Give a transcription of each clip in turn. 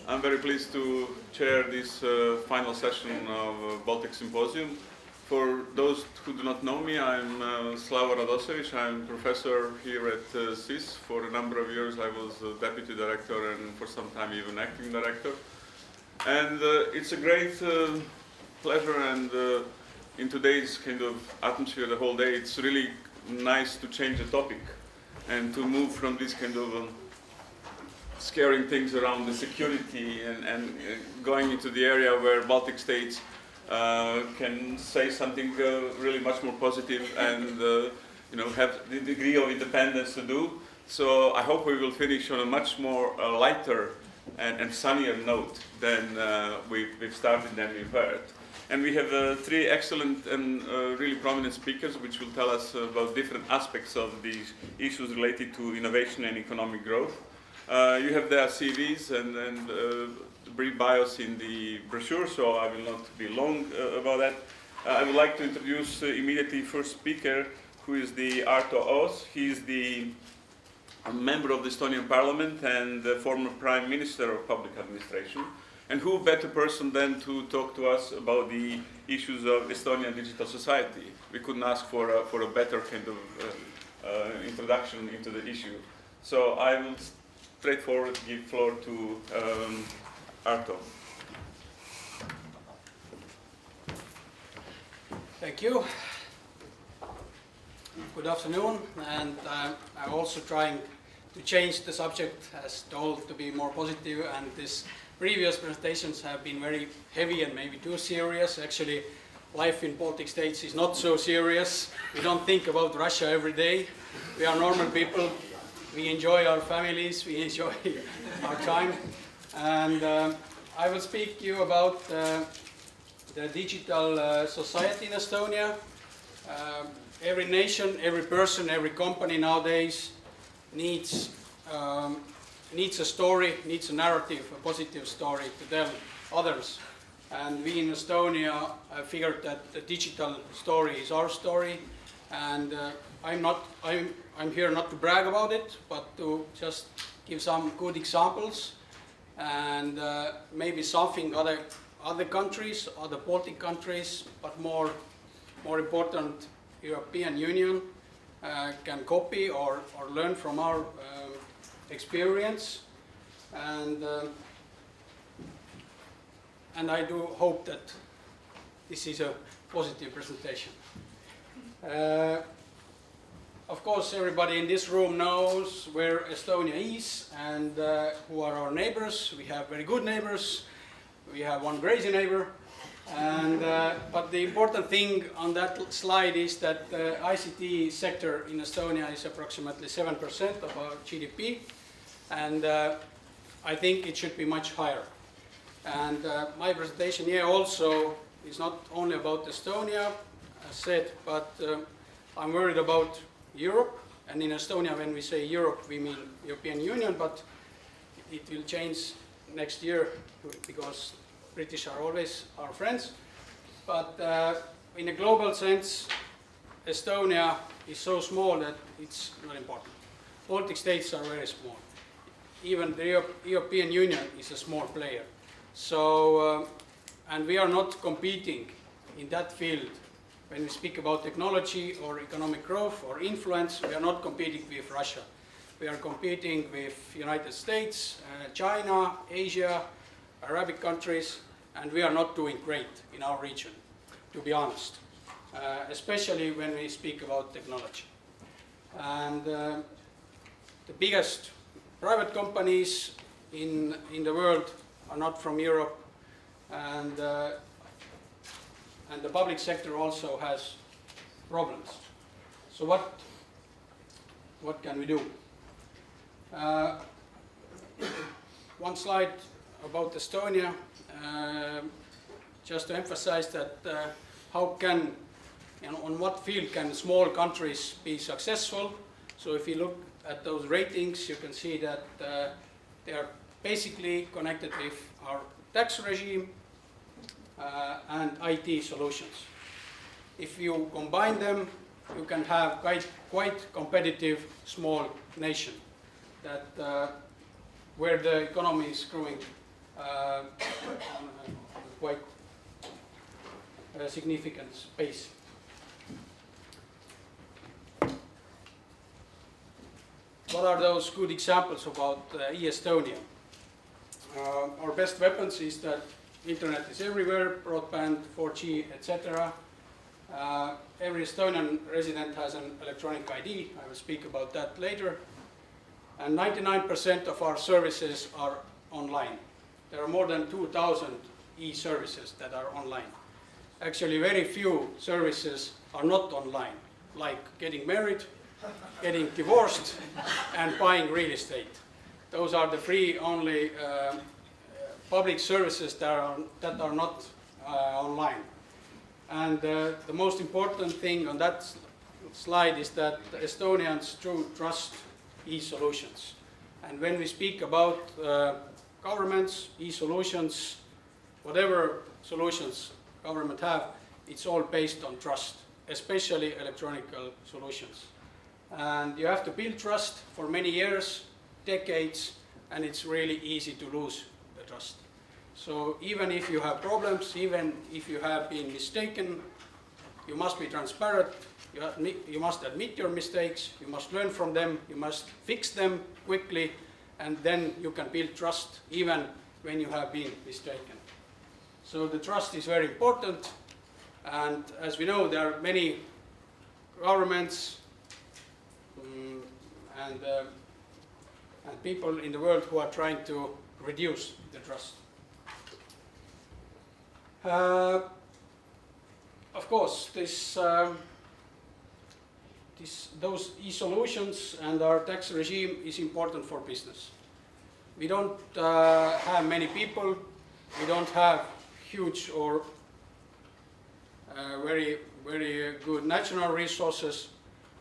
I'm very pleased to chair this final session of Baltic Symposium. For those who do not know me, I'm Slavo Radosevic. I'm professor here at SSEES. For a number of years I was deputy director and for some time even acting director. And it's a great pleasure, and in today's kind of atmosphere the whole day, it's really nice to change the topic and to move from this kind of scaring things around the security and going into the area where Baltic states can say something really much more positive and have the degree of independence to do. So I hope we will finish on a much more lighter and sunnier note than we've started than we've heard. And we have three excellent and really prominent speakers which will tell us about different aspects of these issues related to innovation and economic growth. You have their CVs and brief bios in the brochure, so I will not be long about that. I would like to introduce immediately first speaker, who is the Arto Aas. He is a member of the Estonian Parliament and the former Prime Minister of Public Administration. And who better person than to talk to us about the issues of Estonian digital society? We couldn't ask for a better kind of introduction into the issue. So I will straightforward give floor to Arto. Thank you. Good afternoon, and I'm also trying to change the subject, as told, to be more positive, and these previous presentations have been very heavy and maybe too serious. Actually, life in Baltic states is not so serious. We don't think about Russia every day. We are normal people. We enjoy our families, we enjoy our time. And I will speak to you about the digital society in Estonia. Every nation, every person, every company nowadays needs a story, needs a narrative, a positive story to tell others. And we in Estonia figured that the digital story is our story. And I'm here not to brag about it, but to just give some good examples and maybe something other countries, other Baltic countries, but more important, European Union can copy or learn from our experience. And I do hope that this is a positive presentation. Of course, everybody in this room knows where Estonia is and who are our neighbors. We have very good neighbors. We have one crazy neighbor. And, but the important thing on that slide is that the ICT sector in Estonia is approximately 7% of our GDP. And I think it should be much higher. And my presentation here also is not only about Estonia, as said, but I'm worried about Europe, and in Estonia when we say Europe we mean European Union, but it will change next year because British are always our friends. But in a global sense, Estonia is so small that it's not important. Baltic states are very small. Even the European Union is a small player. So, and we are not competing in that field. When we speak about technology or economic growth or influence, we are not competing with Russia. We are competing with United States, China, Asia, Arabic countries, and we are not doing great in our region, to be honest, especially when we speak about technology. And the biggest private companies in the world are not from Europe, and the public sector also has problems. So what can we do? One slide about Estonia, just to emphasize that how can, on what field can small countries be successful. So if you look at those ratings, you can see that they are basically connected with our tax regime, and IT solutions. If you combine them, you can have quite competitive small nation that where the economy is growing quite significant space. What are those good examples about e-Estonia? Our best weapons is that internet is everywhere, broadband, 4G, etc. Every Estonian resident has an electronic ID. I will speak about that later. And 99% of our services are online. There are more than 2,000 e-services that are online. Actually, very few services are not online, like getting married, getting divorced, and buying real estate. Those are the three only public services that are not online. And the most important thing on that slide is that Estonians trust e-solutions. And when we speak about governments, e-solutions, whatever solutions government have, it's all based on trust, especially electronic solutions. And you have to build trust for many years, decades, and it's really easy to lose the trust. So even if you have problems, even if you have been mistaken, you must be transparent, you must admit your mistakes, you must learn from them, you must fix them quickly, and then you can build trust even when you have been mistaken. So the trust is very important, and as we know, there are many governments and people in the world who are trying to reduce the trust. Of course, those e-solutions and our tax regime is important for business. We don't have many people, we don't have huge or very good natural resources,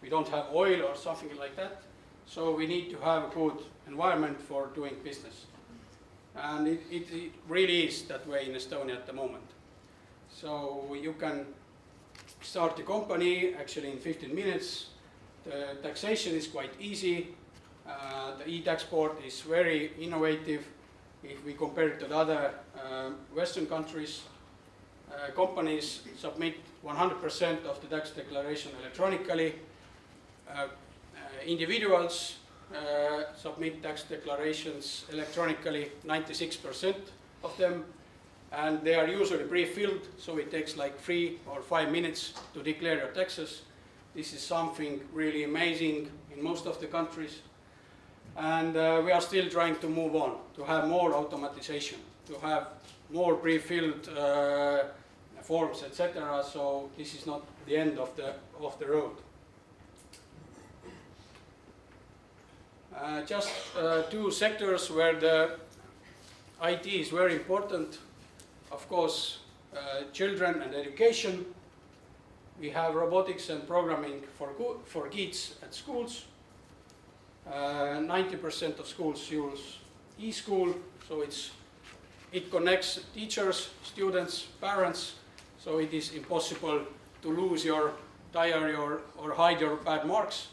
we don't have oil or something like that, so we need to have a good environment for doing business. And it really is that way in Estonia at the moment. So you can start a company actually in 15 minutes. The taxation is quite easy. The e-tax board is very innovative if we compare it to the other Western countries. Companies submit 100% of the tax declaration electronically. Individuals submit tax declarations electronically, 96% of them, and they are usually pre-filled, so it takes like 3 or 5 minutes to declare your taxes. This is something really amazing in most of the countries, and we are still trying to move on, to have more automatization, to have more pre-filled forms, etc. So this is not the end of the road. Just 2 sectors where the IT is very important. Of course, children and education. We have robotics and programming for kids at schools. 90% of schools use e-school, so it connects teachers, students, parents, so it is impossible to lose your diary or hide your bad marks.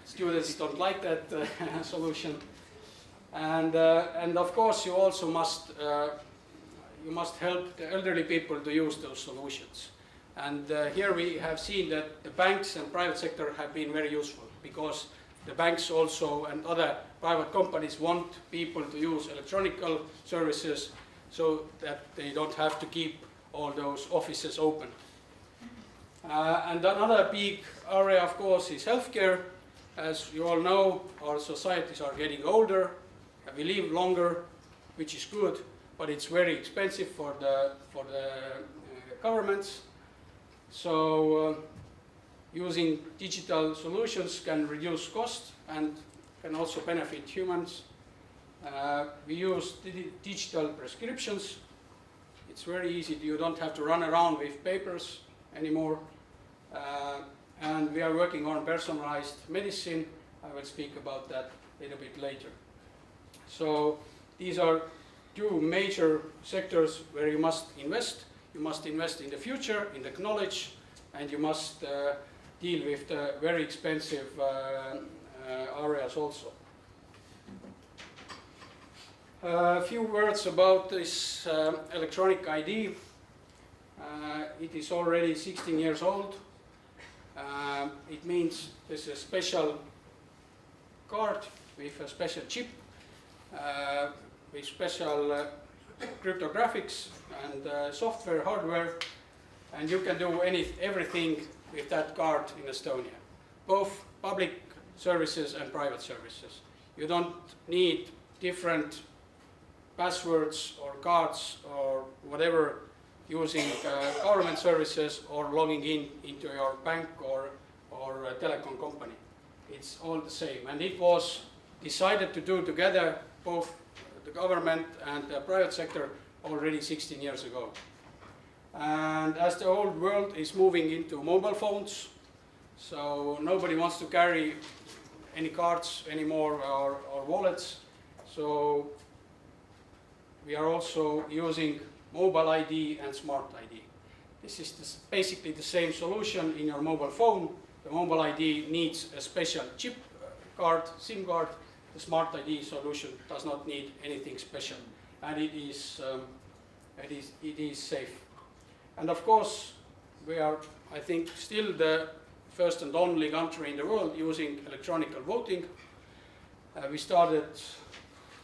Students don't like that solution, and of course you also must help the elderly people to use those solutions. And here we have seen that the banks and private sector have been very useful, because the banks also and other private companies want people to use electronic services so that they don't have to keep all those offices open. And another big area, of course, is healthcare. As you all know, our societies are getting older, we live longer, which is good, but it's very expensive for the governments. So using digital solutions can reduce cost and can also benefit humans. We use digital prescriptions. It's very easy, you don't have to run around with papers anymore. And we are working on personalized medicine. I will speak about that a little bit later. So these are 2 major sectors where you must invest. You must invest in the future, in the knowledge, and you must deal with the very expensive areas also. A few words about this electronic ID. It is already 16 years old. It means there's a special card with a special chip, with special cryptographics and software, hardware, and you can do everything with that card in Estonia, both public services and private services. You don't need different passwords or cards or whatever using government services or logging into your bank or a telecom company. It's all the same, and it was decided to do together both the government and the private sector already 16 years ago. And as the old world is moving into mobile phones, so nobody wants to carry any cards anymore or wallets, so we are also using mobile ID and smart ID. This is basically the same solution in your mobile phone. The mobile ID needs a special chip card, SIM card. The smart ID solution does not need anything special, and it is safe. And of course, we are, I think, still the first and only country in the world using electronic voting. We started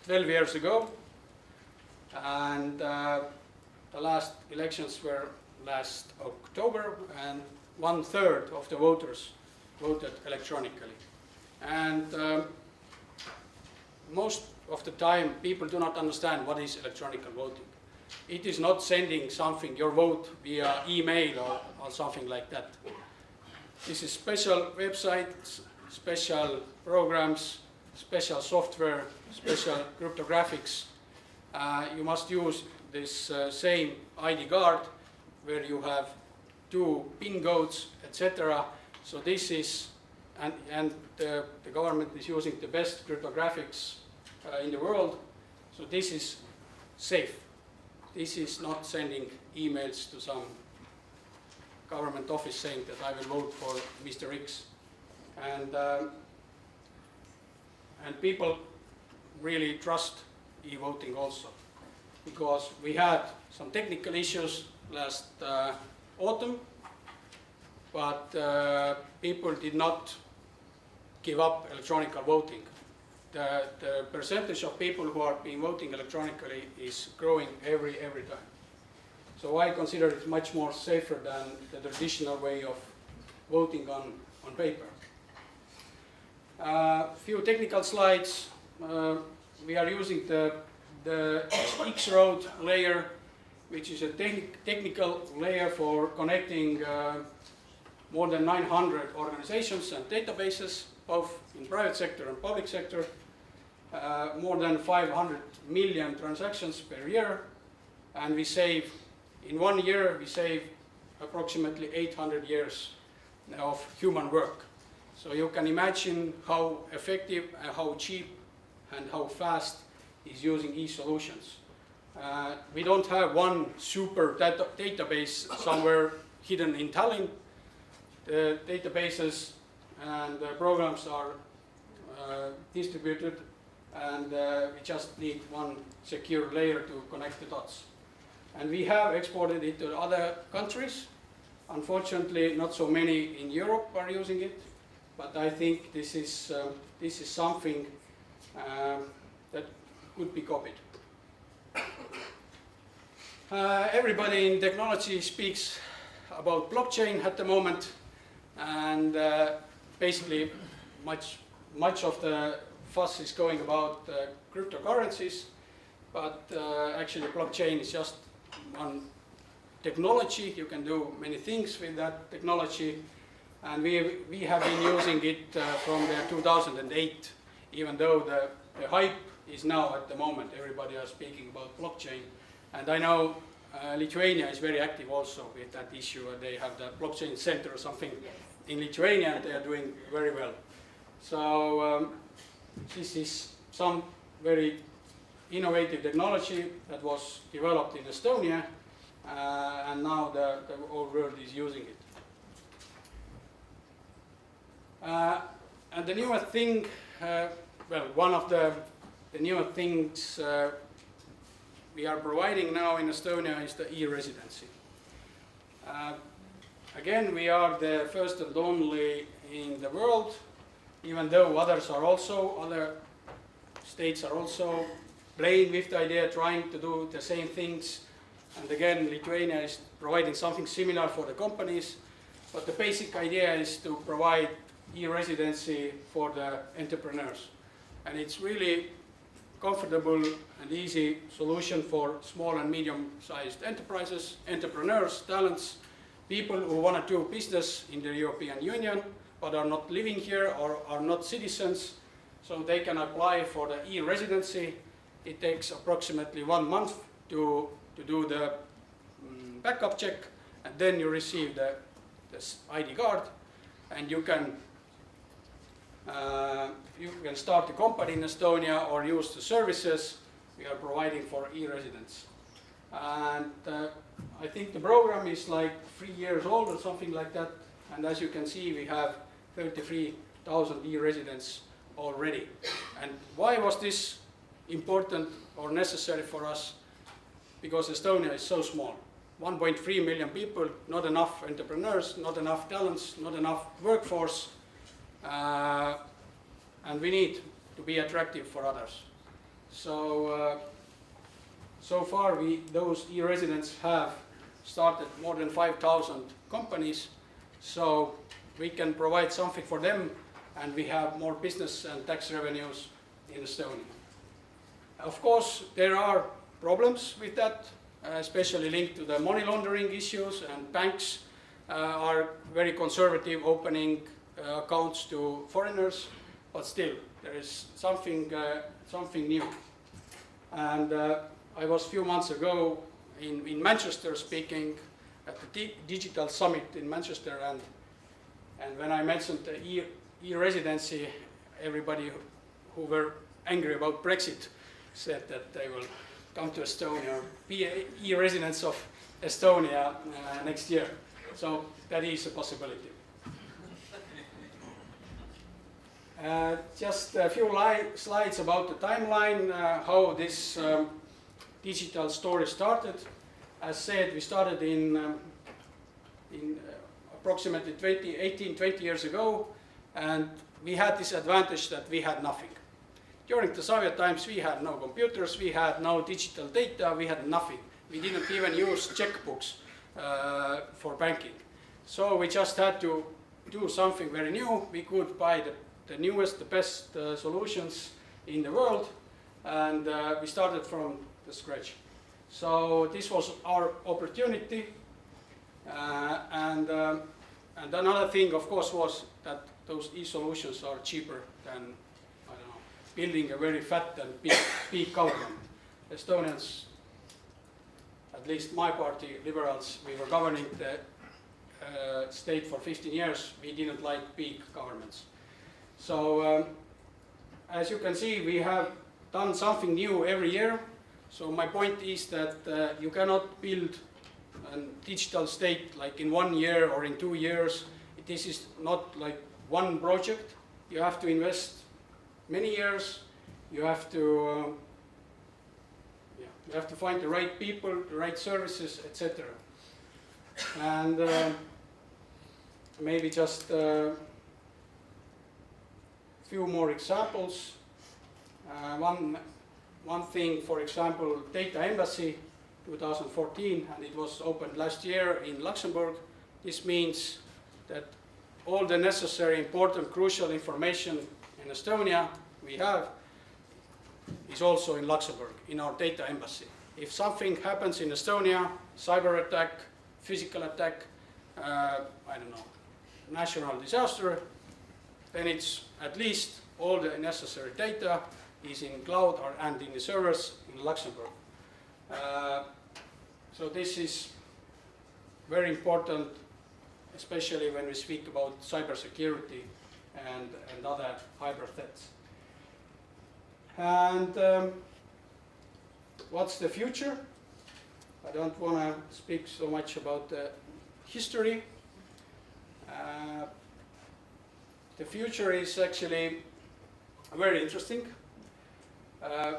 12 years ago, and the last elections were last October, and 1/3 of the voters voted electronically. And most of the time, people do not understand what is electronic voting. It is not sending something, your vote, via email or something like that. This is special websites, special programs, special software, special cryptographics. You must use this same ID card where you have 2 PIN codes, etc. So this is, and the government is using the best cryptographics in the world. So this is safe. This is not sending emails to some government office saying that I will vote for Mr. X. And people really trust e-voting also, because we had some technical issues last autumn, but people did not give up electronic voting. The percentage of people who are being voting electronically is growing every time. So I consider it much more safer than the traditional way of voting on paper. Few technical slides. We are using the X-Road layer, which is a technical layer for connecting more than 900 organizations and databases, both in private sector and public sector. More than 500 million transactions per year, and we save, in 1 year, we save approximately 800 years of human work. So you can imagine how effective and how cheap and how fast is using e-solutions. We don't have one super database somewhere hidden in Tallinn. The databases and the programs are distributed, and we just need one secure layer to connect the dots. And we have exported it to other countries. Unfortunately, not so many in Europe are using it, but I think this is something that could be copied. Everybody in technology speaks about blockchain at the moment, and basically much of the fuss is going about cryptocurrencies, but actually blockchain is just one technology. You can do many things with that technology, and we have been using it from 2008, even though the hype is now at the moment. Everybody is speaking about blockchain, and I know Lithuania is very active also with that issue. They have the blockchain center or something in Lithuania, and they are doing very well. So this is some very innovative technology that was developed in Estonia, and now the whole world is using it. And the newest thing, well, one of the newer things we are providing now in Estonia is the e-Residency. Again, we are the first and only in the world, even though other states are also playing with the idea, trying to do the same things. And again, Lithuania is providing something similar for the companies. But the basic idea is to provide e-Residency for the entrepreneurs. And it's really comfortable and easy solution for small and medium-sized enterprises, entrepreneurs, talents, people who want to do business in the European Union but are not living here or are not citizens. So they can apply for the e-Residency. It takes approximately 1 month to do the backup check, and then you receive the ID card, and you can start the company in Estonia or use the services we are providing for e-residents. And I think the program is like 3 years old or something like that, and as you can see, we have 33,000 e-residents already. And why was this important or necessary for us? Because Estonia is so small. 1.3 million people, not enough entrepreneurs, not enough talents, not enough workforce, and we need to be attractive for others. So, so far those e-residents have started more than 5,000 companies, so we can provide something for them, and we have more business and tax revenues in Estonia. Of course, there are problems with that, especially linked to the money laundering issues, and banks are very conservative opening accounts to foreigners, but still there is something new. And I was a few months ago in Manchester speaking at the Digital Summit in Manchester, and when I mentioned the e-Residency, everybody who were angry about Brexit said that they will come to Estonia, be e-residents of Estonia next year. So that is a possibility. Just a few slides about the timeline, how this digital story started. As said, we started in approximately 20 years ago, and we had this advantage that we had nothing. During the Soviet times, we had no computers, we had no digital data, we had nothing. We didn't even use checkbooks for banking. So we just had to do something very new. We could buy the newest, the best solutions in the world, and we started from the scratch. So this was our opportunity. And another thing, of course, was that those e-solutions are cheaper than building a very fat and big government. Estonians, at least my party, Liberals, we were governing the state for 15 years. We didn't like big governments. So as you can see, we have done something new every year. So my point is that you cannot build a digital state like in 1 year or in 2 years. This is not like one project. You have to invest many years. You have to find the right people, the right services, etc. And maybe just a few more examples. One thing, for example, Data Embassy 2014, and it was opened last year in Luxembourg. This means that all the necessary, important, crucial information in Estonia we have is also in Luxembourg, in our data embassy. If something happens in Estonia, cyber attack, physical attack, I don't know, national disaster, then it's at least all the necessary data is in cloud and in the servers in Luxembourg. So this is very important, especially when we speak about cybersecurity and other cyber threats. And what's the future? I don't want to speak so much about the history. The future is actually very interesting.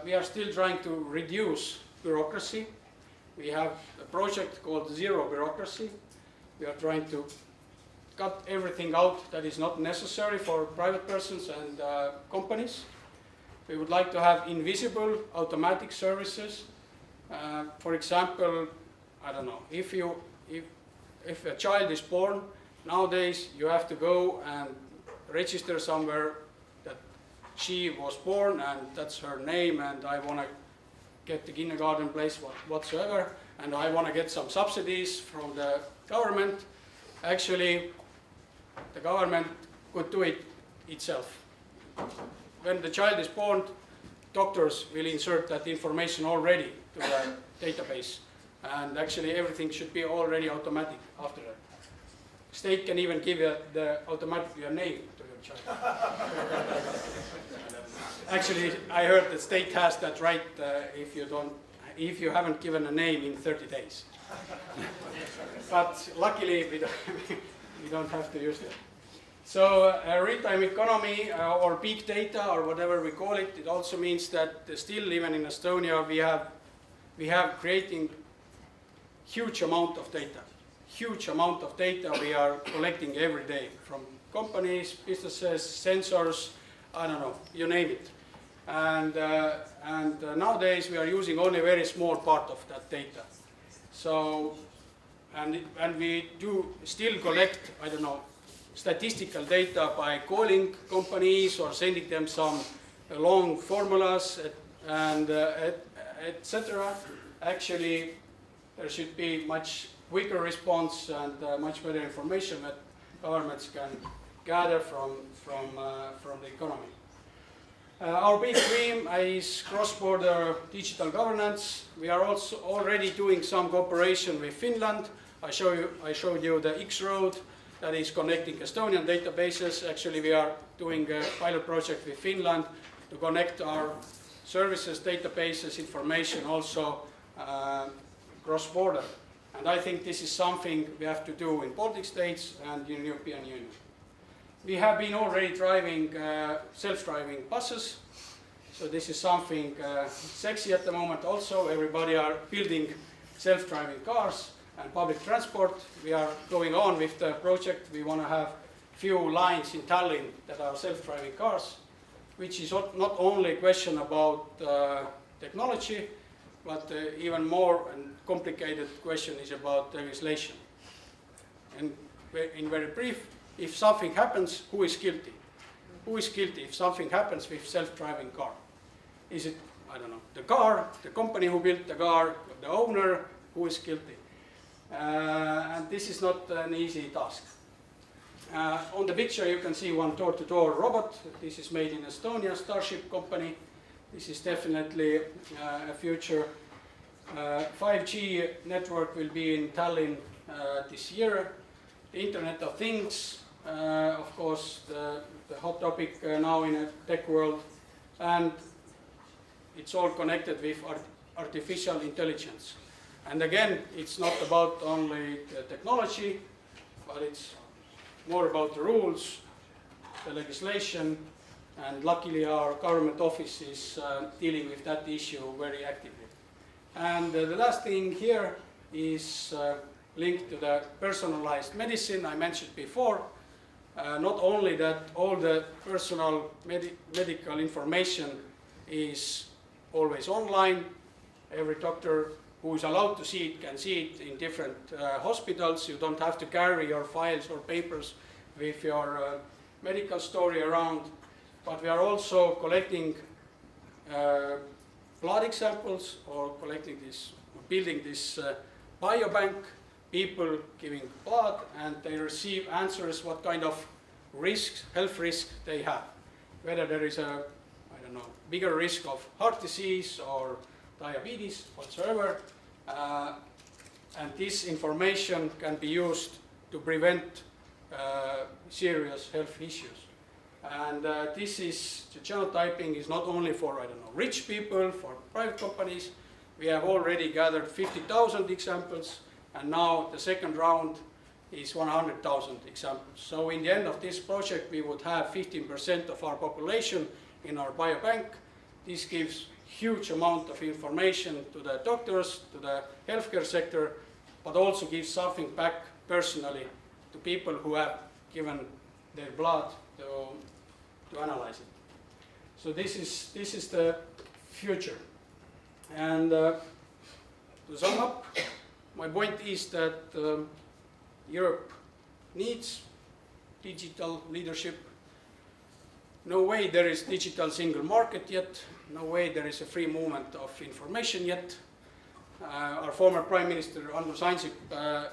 We are still trying to reduce bureaucracy. We have a project called Zero Bureaucracy. We are trying to cut everything out that is not necessary for private persons and companies. We would like to have invisible automatic services. For example, I don't know, if a child is born, nowadays you have to go and register somewhere that she was born and that's her name, and I want to get the kindergarten place whatsoever, and I want to get some subsidies from the government. Actually, the government could do it itself. When the child is born, doctors will insert that information already to the database, and actually everything should be already automatic after that. State can even give automatically a name to your child. Actually, I heard the state has that right if you haven't given a name in 30 days. But luckily, we don't have to use that. So real-time economy or big data or whatever we call it, it also means that still even in Estonia we have creating huge amount of data. Huge amount of data we are collecting every day from companies, businesses, sensors, I don't know, you name it. And nowadays we are using only a very small part of that data. So, and we do still collect, I don't know, statistical data by calling companies or sending them some long formulas and etc. Actually, there should be much quicker response and much better information that governments can gather from the economy. Our big dream is cross-border digital governance. We are also already doing some cooperation with Finland. I showed you the X-Road that is connecting Estonian databases. Actually, we are doing a pilot project with Finland to connect our services, databases, information also cross-border. And I think this is something we have to do in Baltic states and in European Union. We have been already driving self-driving buses. So this is something sexy at the moment also. Everybody are building self-driving cars and public transport. We are going on with the project. We want to have few lines in Tallinn that are self-driving cars, which is not only a question about technology, but even more and complicated question is about legislation. And in very brief, if something happens, who is guilty? Who is guilty if something happens with self-driving car? Is it, I don't know, the car, the company who built the car, the owner, who is guilty? And this is not an easy task. On the picture you can see one door-to-door robot. This is made in Estonia, Starship company. This is definitely a future. 5G network will be in Tallinn this year. The Internet of Things, of course, the hot topic now in a tech world. And it's all connected with artificial intelligence. And again, it's not about only the technology, but it's more about the rules, the legislation, and luckily our government office is dealing with that issue very actively. And the last thing here is linked to the personalized medicine I mentioned before. Not only that all the personal medical information is always online, every doctor who is allowed to see it can see it in different hospitals. You don't have to carry your files or papers with your medical story around. But we are also collecting blood examples or building this biobank, people giving blood, and they receive answers what kind of risks, health risk they have. Whether there is a, I don't know, bigger risk of heart disease or diabetes whatsoever. And this information can be used to prevent serious health issues. And this is, the genotyping is not only for, I don't know, rich people, for private companies. We have already gathered 50,000 examples, and now the second round is 100,000 examples. So in the end of this project, we would have 15% of our population in our biobank. This gives huge amount of information to the doctors, to the healthcare sector, but also give something back personally to people who have given their blood to analyze it. So this is the future. And to sum up, my point is that Europe needs digital leadership. No way there is digital single market yet. No way there is a free movement of information yet. Our former Prime Minister Andrus Ansip, the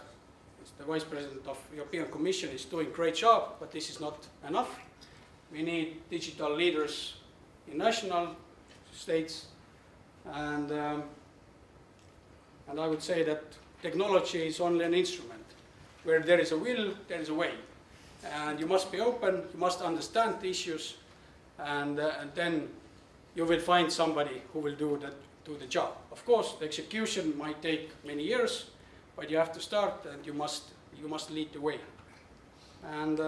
Vice President of European Commission, is doing a great job, but this is not enough. We need digital leaders in national states, and I would say that technology is only an instrument. Where there is a will, there is a way. And you must be open, you must understand the issues, and then you will find somebody who will do the job. Of course, the execution might take many years, but you have to start, and you must lead the way. And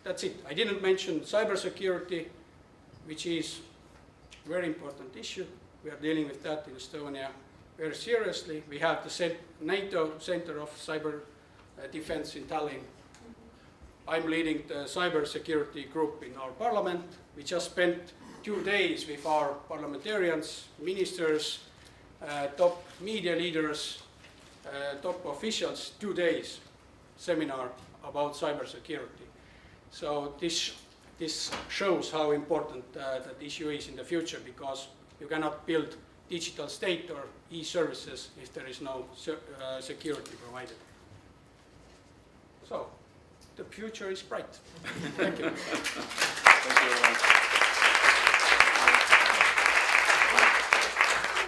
that's it. I didn't mention cybersecurity, which is a very important issue. We are dealing with that in Estonia very seriously. We have the NATO Center of Cyber Defense in Tallinn. I'm leading the cybersecurity group in our parliament. We just spent 2 days with our parliamentarians, ministers, top media leaders, top officials, 2 days seminar about cybersecurity. So this shows how important that issue is in the future, because you cannot build digital state or e-services if there is no security provided. So, the future is bright. Thank you. Thank you very much.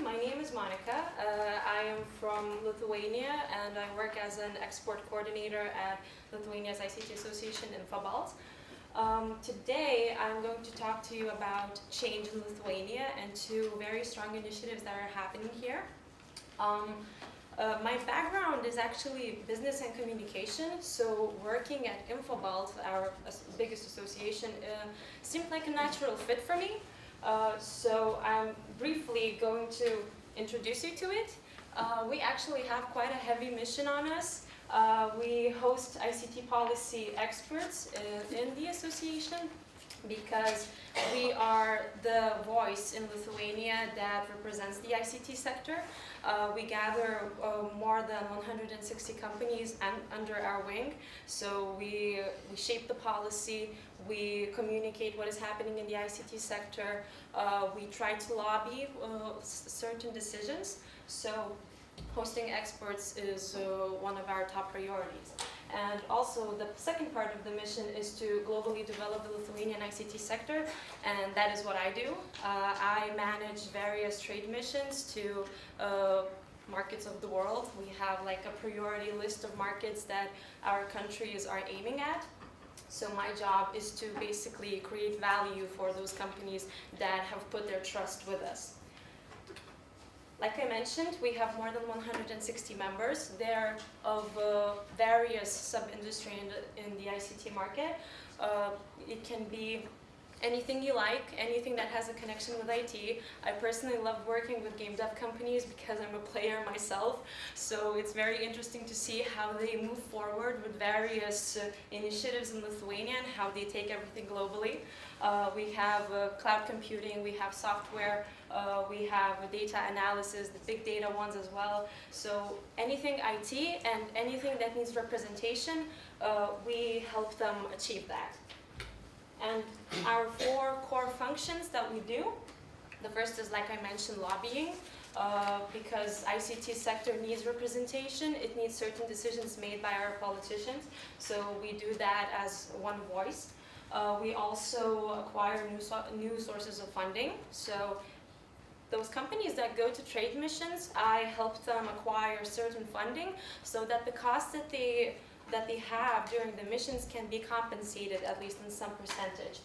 My name is Monika. I am from Lithuania, and I work as an export coordinator at Lithuania's ICT Association, InfoBalt. Today, I'm going to talk to you about change in Lithuania and 2 very strong initiatives that are happening here. My background is actually business and communication, so working at InfoBalt, our biggest association, seemed like a natural fit for me. So I'm briefly going to introduce you to it. We actually have quite a heavy mission on us. We host ICT policy experts in the association because we are the voice in Lithuania that represents the ICT sector. We gather more than 160 companies under our wing, so we shape the policy, we communicate what is happening in the ICT sector, we try to lobby certain decisions, so hosting experts is one of our top priorities. And also the second part of the mission is to globally develop the Lithuanian ICT sector, and that is what I do. I manage various trade missions to markets of the world. We have like a priority list of markets that our countries are aiming at. So my job is to basically create value for those companies that have put their trust with us. Like I mentioned, we have more than 160 members. They're of various sub-industry in the ICT market. It can be anything you like, anything that has a connection with IT. I personally love working with game dev companies because I'm a player myself. So it's very interesting to see how they move forward with various initiatives in Lithuania and how they take everything globally. We have cloud computing, we have software, we have data analysis, the big data ones as well. So anything IT and anything that needs representation, we help them achieve that. And our 4 core functions that we do, the first is, like I mentioned, lobbying, because ICT sector needs representation. It needs certain decisions made by our politicians, so we do that as one voice. We also acquire new sources of funding. So those companies that go to trade missions, I help them acquire certain funding so that the costs that they have during the missions can be compensated, at least in some percentage.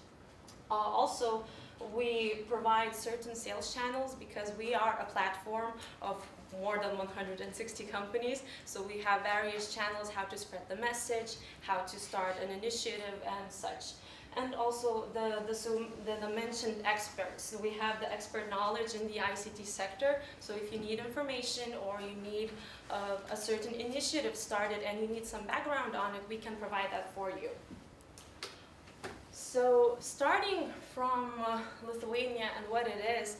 Also, we provide certain sales channels because we are a platform of more than 160 companies. So we have various channels, how to spread the message, how to start an initiative and such. and also the mentioned experts. So we have the expert knowledge in the ICT sector, so if you need information or you need a certain initiative started and you need some background on it, we can provide that for you. So starting from Lithuania and what it is,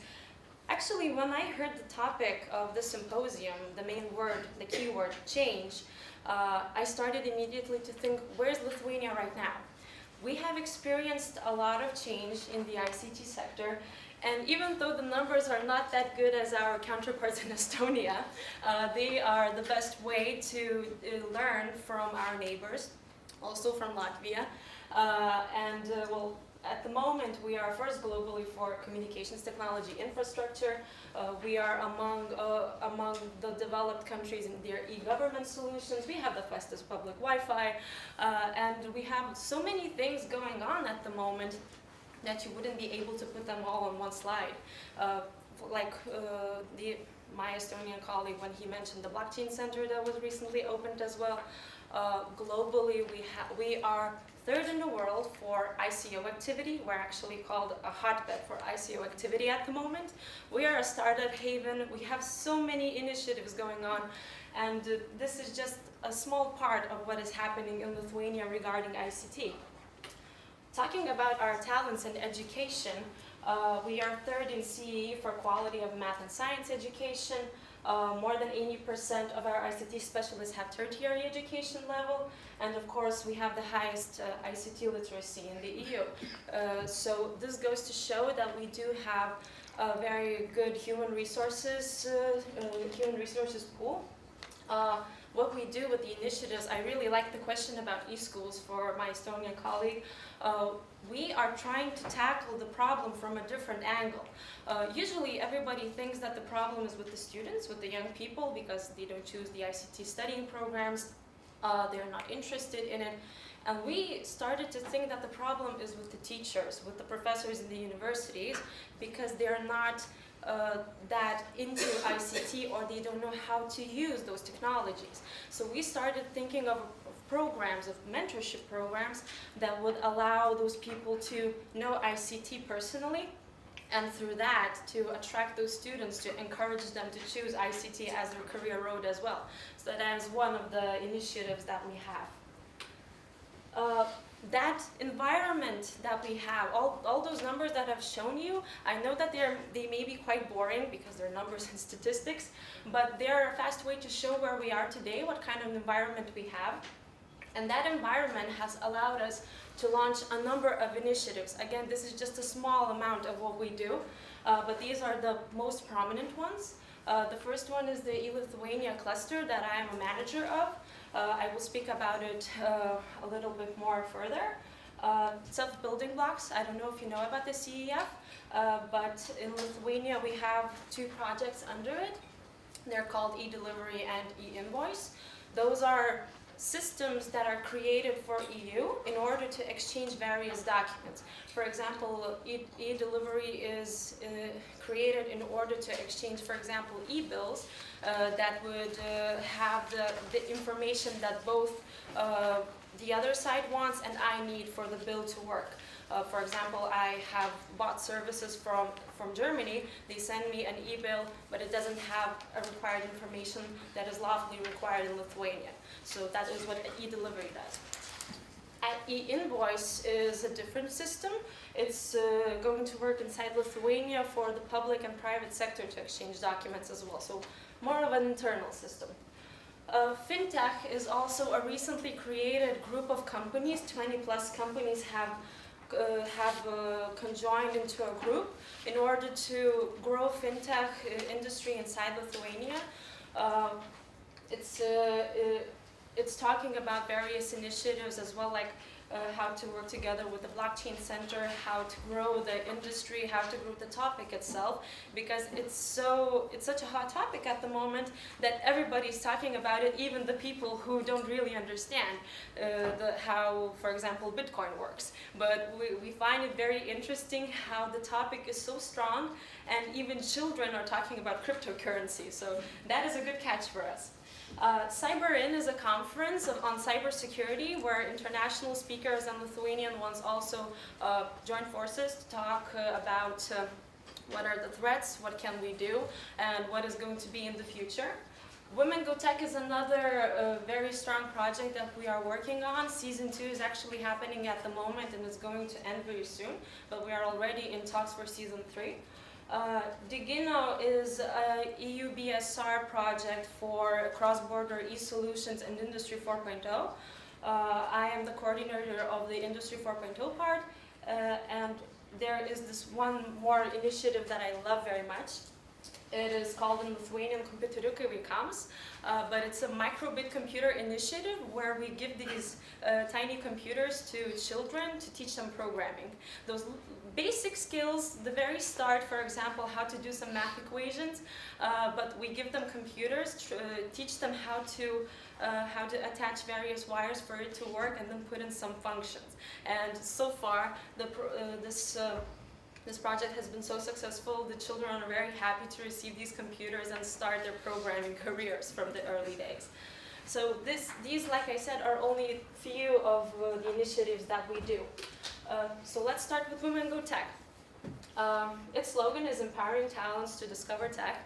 actually when I heard the topic of the symposium, the main word, the keyword, change, I started immediately to think, where's Lithuania right now? We have experienced a lot of change in the ICT sector, and even though the numbers are not that good as our counterparts in Estonia, they are the best way to learn from our neighbors, also from Latvia. Well, at the moment, we are first globally for communications technology infrastructure. We are among the developed countries in their e-government solutions. We have the fastest public Wi-Fi, and we have so many things going on at the moment that you wouldn't be able to put them all on one slide. My Estonian colleague, when he mentioned the blockchain center that was recently opened as well. Globally, we are third in the world for ICO activity. We're actually called a hotbed for ICO activity at the moment. We are a startup haven. We have so many initiatives going on, and this is just a small part of what is happening in Lithuania regarding ICT. Talking about our talents and education, we are third in CEE for quality of math and science education. More than 80% of our ICT specialists have tertiary education level, and of course we have the highest ICT literacy in the EU. So this goes to show that we do have a very good human resources pool. What we do with the initiatives, I really like the question about e-schools for my Estonian colleague. We are trying to tackle the problem from a different angle. Usually everybody thinks that the problem is with the students, with the young people, because they don't choose the ICT studying programs, they're not interested in it. And we started to think that the problem is with the teachers, with the professors in the universities, because they're not that into ICT, or they don't know how to use those technologies. So we started thinking of programs, of mentorship programs that would allow those people to know ICT personally, and through that to attract those students, to encourage them to choose ICT as their career road as well. So that is one of the initiatives that we have. That environment that we have, all those numbers that I've shown you, I know that they may be quite boring because they're numbers and statistics, but they're a fast way to show where we are today, what kind of environment we have. And that environment has allowed us to launch a number of initiatives. Again, this is just a small amount of what we do, but these are the most prominent ones. The first one is the e-Lithuania cluster that I am a manager of. I will speak about it a little bit more further. Self-building blocks, I don't know if you know about the CEF, but in Lithuania we have two projects under it. They're called e-delivery and e-invoice. Those are systems that are created for EU in order to exchange various documents. For example, e-delivery is created in order to exchange, for example, e-bills that would have the information that both the other side wants and I need for the bill to work. For example, I have bought services from Germany. They send me an e-bill, but it doesn't have a required information that is lawfully required in Lithuania. So that is what e-delivery does. E-invoice is a different system. It's going to work inside Lithuania for the public and private sector to exchange documents as well. So more of an internal system. FinTech is also a recently created group of companies. 20+ companies have conjoined into a group in order to grow FinTech industry inside Lithuania. It's talking about various initiatives as well, like how to work together with the blockchain center, how to grow the industry, how to grow the topic itself, because it's such a hot topic at the moment that everybody's talking about it, even the people who don't really understand how, for example, Bitcoin works. But we find it very interesting how the topic is so strong, and even children are talking about cryptocurrency, so that is a good catch for us. CyberIn is a conference on cybersecurity where international speakers and Lithuanian ones also join forces to talk about what are the threats, what can we do, and what is going to be in the future. Women Go Tech is another very strong project that we are working on. Season 2 is actually happening at the moment and is going to end very soon, but we are already in talks for Season 3. Digino is a EU BSR project for cross-border e-solutions and Industry 4.0. I am the coordinator of the Industry 4.0 part, and there is this one more initiative that I love very much. It is called in Lithuanian Kompiuteriukai Vaikams, but it's a microbit computer initiative where we give these tiny computers to children to teach them programming. Those basic skills, the very start, for example, how to do some math equations, but we give them computers, teach them how to attach various wires for it to work and then put in some functions. And so far, this project has been so successful, the children are very happy to receive these computers and start their programming careers from the early days. So these, like I said, are only a few of the initiatives that we do. So let's start with Women Go Tech. Its slogan is empowering talents to discover tech.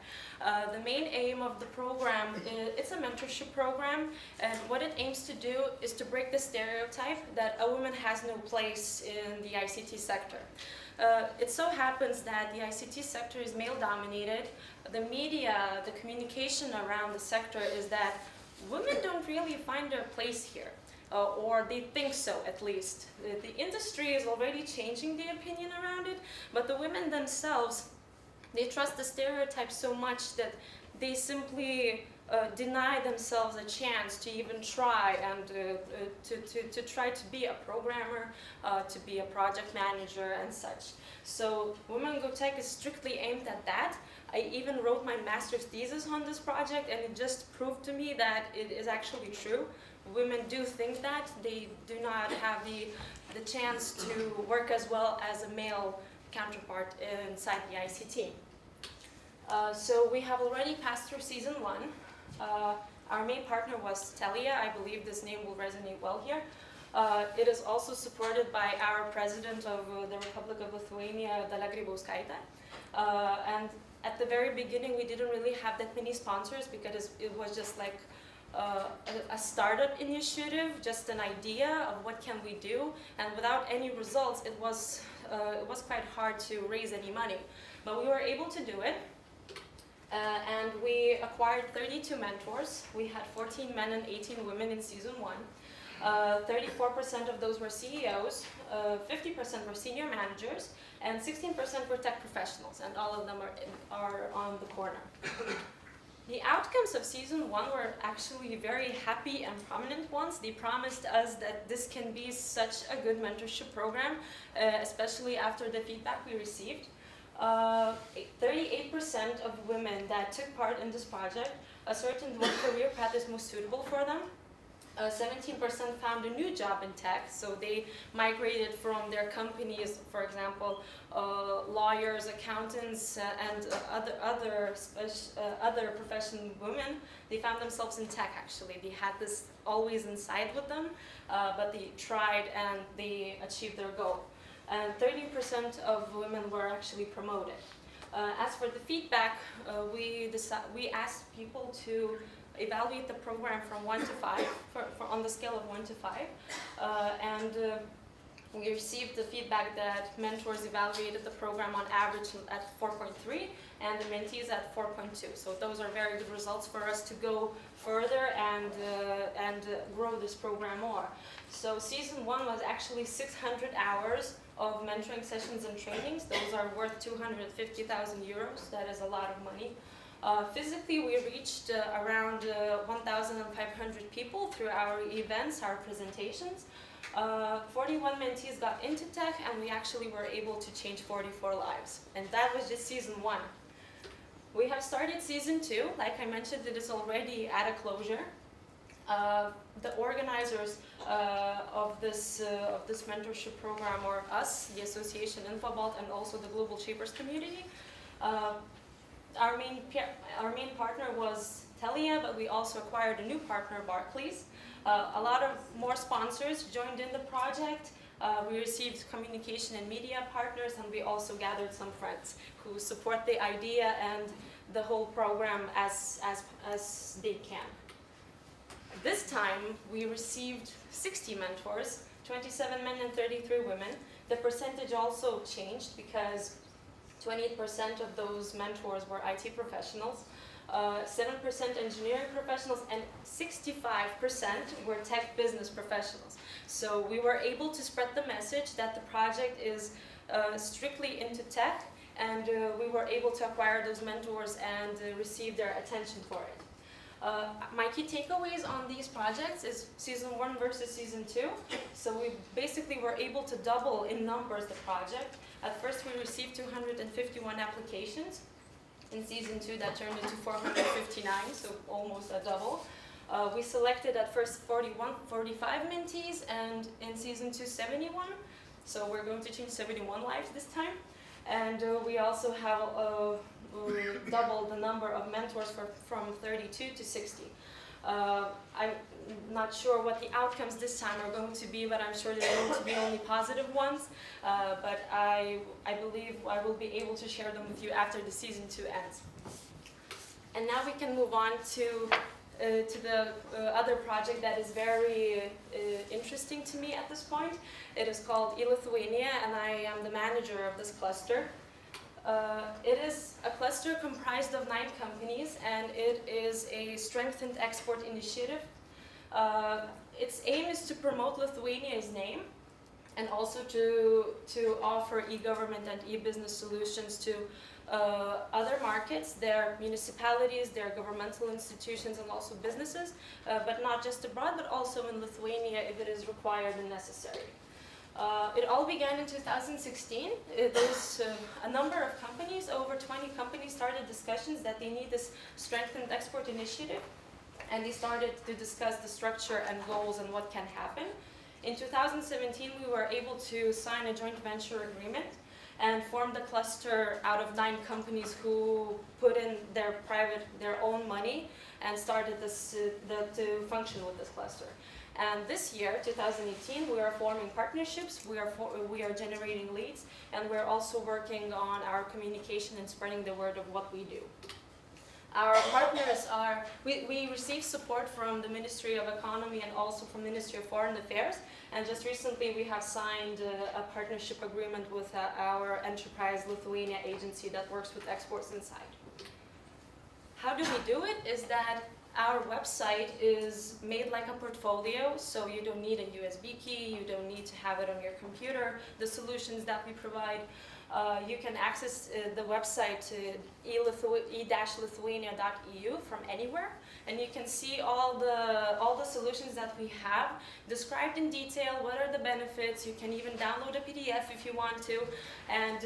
The main aim of the program, it's a mentorship program, and what it aims to do is to break the stereotype that a woman has no place in the ICT sector. It so happens that the ICT sector is male-dominated. The media, the communication around the sector is that women don't really find their place here, or they think so at least. The industry is already changing the opinion around it, but the women themselves, they trust the stereotype so much that they simply deny themselves a chance to even try and to try to be a programmer, to be a project manager and such. So Women Go Tech is strictly aimed at that. I even wrote my master's thesis on this project, and it just proved to me that it is actually true. Women do think that. They do not have the chance to work as well as a male counterpart inside the ICT. So we have already passed through Season 1. Our main partner was Talia. I believe this name will resonate well here. It is also supported by our president of the Republic of Lithuania, Dalia. And at the very beginning, we didn't really have that many sponsors because it was just like a startup initiative, just an idea of what can we do. And without any results, it was quite hard to raise any money. But we were able to do it. And we acquired 32 mentors. We had 14 men and 18 women in Season 1. 34% of those were CEOs, 50% were senior managers, and 16% were tech professionals, and all of them are on the corner. The outcomes of Season 1 were actually very happy and prominent ones. They promised us that this can be such a good mentorship program, especially after the feedback we received. 38% of women that took part in this project ascertained what career path is most suitable for them. 17% found a new job in tech, so they migrated from their companies, for example, lawyers, accountants, and other profession women. They found themselves in tech, actually. They had this always inside with them, but they tried and they achieved their goal. And 30% of women were actually promoted. As for the feedback, we asked people to evaluate the program from 1 to 5, on the scale of 1 to 5. And we received the feedback that mentors evaluated the program on average at 4.3 and the mentees at 4.2. So those are very good results for us to go further and grow this program more. So Season 1 was actually 600 hours of mentoring sessions and trainings. Those are worth 250,000 euros. That is a lot of money. Physically, we reached around 1,500 people through our events, our presentations. 41 mentees got into tech, and we actually were able to change 44 lives. And that was just Season 1. We have started Season 2. Like I mentioned, it is already at a closure. The organizers of this mentorship program are us, the association InfoBalt, and also the Global Shapers community. Our main partner was Talia, but we also acquired a new partner, Barclays. A lot of more sponsors joined in the project. We received communication and media partners, and we also gathered some friends who support the idea and the whole program as they can. This time, we received 60 mentors, 27 men and 33 women. The percentage also changed because 28% of those mentors were IT professionals, 7% engineering professionals, and 65% were tech business professionals. So we were able to spread the message that the project is strictly into tech, and we were able to acquire those mentors and receive their attention for it. My key takeaways on these projects is season 1 versus season 2. So we basically were able to double in numbers the project. At first we received 251 applications. In season 2 that turned into 459, so almost a double. We selected at first 45 mentees, and in season 2 71. So we're going to change 71 lives this time. And we also have doubled the number of mentors from 32 to 60. I'm not sure what the outcomes this time are going to be, but I'm sure they're going to be only positive ones. But I believe I will be able to share them with you after the season 2 ends. And now we can move on to the other project that is very interesting to me at this point. It is called e-Lithuania, and I am the manager of this cluster. It is a cluster comprised of 9 companies, and it is a strengthened export initiative. Its aim is to promote Lithuania's name and also to offer e-government and e-business solutions to other markets, their municipalities, their governmental institutions, and also businesses, but not just abroad, but also in Lithuania if it is required and necessary. It all began in 2016. There's a number of companies, over 20 companies, started discussions that they need this strengthened export initiative, and they started to discuss the structure and goals and what can happen. In 2017, we were able to sign a joint venture agreement and formed a cluster out of 9 companies who put in their own money and started this to function with this cluster. And this year, 2018, we are forming partnerships, we are generating leads, and we're also working on our communication and spreading the word of what we do. Our partners are, we receive support from the Ministry of Economy and also from the Ministry of Foreign Affairs, and just recently we have signed a partnership agreement with our enterprise Lithuania agency that works with exports inside. How do we do it? Is that our website is made like a portfolio, so you don't need a USB key, you don't need to have it on your computer. The solutions that we provide, you can access the website e-Lithuania.eu from anywhere, and you can see all the solutions that we have described in detail. What are the benefits? You can even download a PDF if you want to, and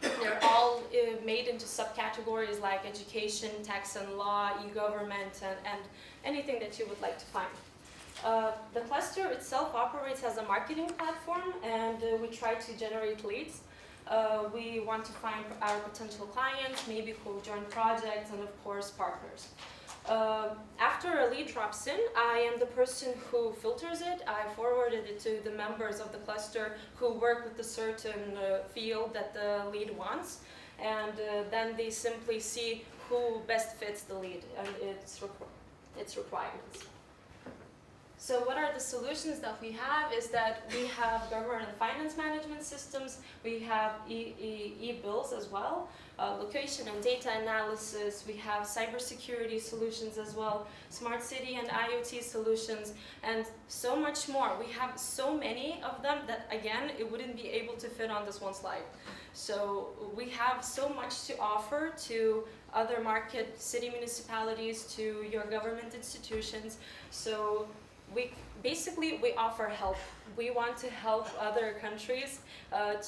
they're all made into subcategories like education, tax and law, e-government, and anything that you would like to find. The cluster itself operates as a marketing platform, and we try to generate leads. We want to find our potential clients, maybe who join projects, and of course partners. After a lead drops in, I am the person who filters it. I forwarded it to the members of the cluster who work with the certain field that the lead wants, and then they simply see who best fits the lead and its requirements. So what are the solutions that we have is that we have government and finance management systems, we have e-bills as well, location and data analysis, we have cybersecurity solutions as well, smart city and IoT solutions, and so much more. We have so many of them that, again, it wouldn't be able to fit on this one slide. So we have so much to offer to other market city municipalities, to your government institutions. So we offer help. We want to help other countries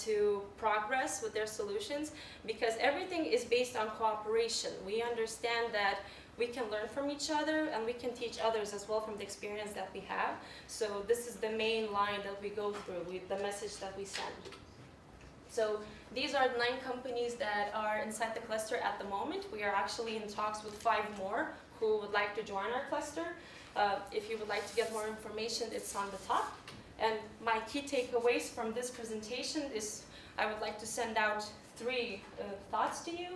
to progress with their solutions, because everything is based on cooperation. We understand that we can learn from each other and we can teach others as well from the experience that we have. So this is the main line that we go through with the message that we send. So these are the 9 companies that are inside the cluster at the moment. We are actually in talks with 5 more who would like to join our cluster. If you would like to get more information, it's on the top. And my key takeaways from this presentation is I would like to send out 3 thoughts to you.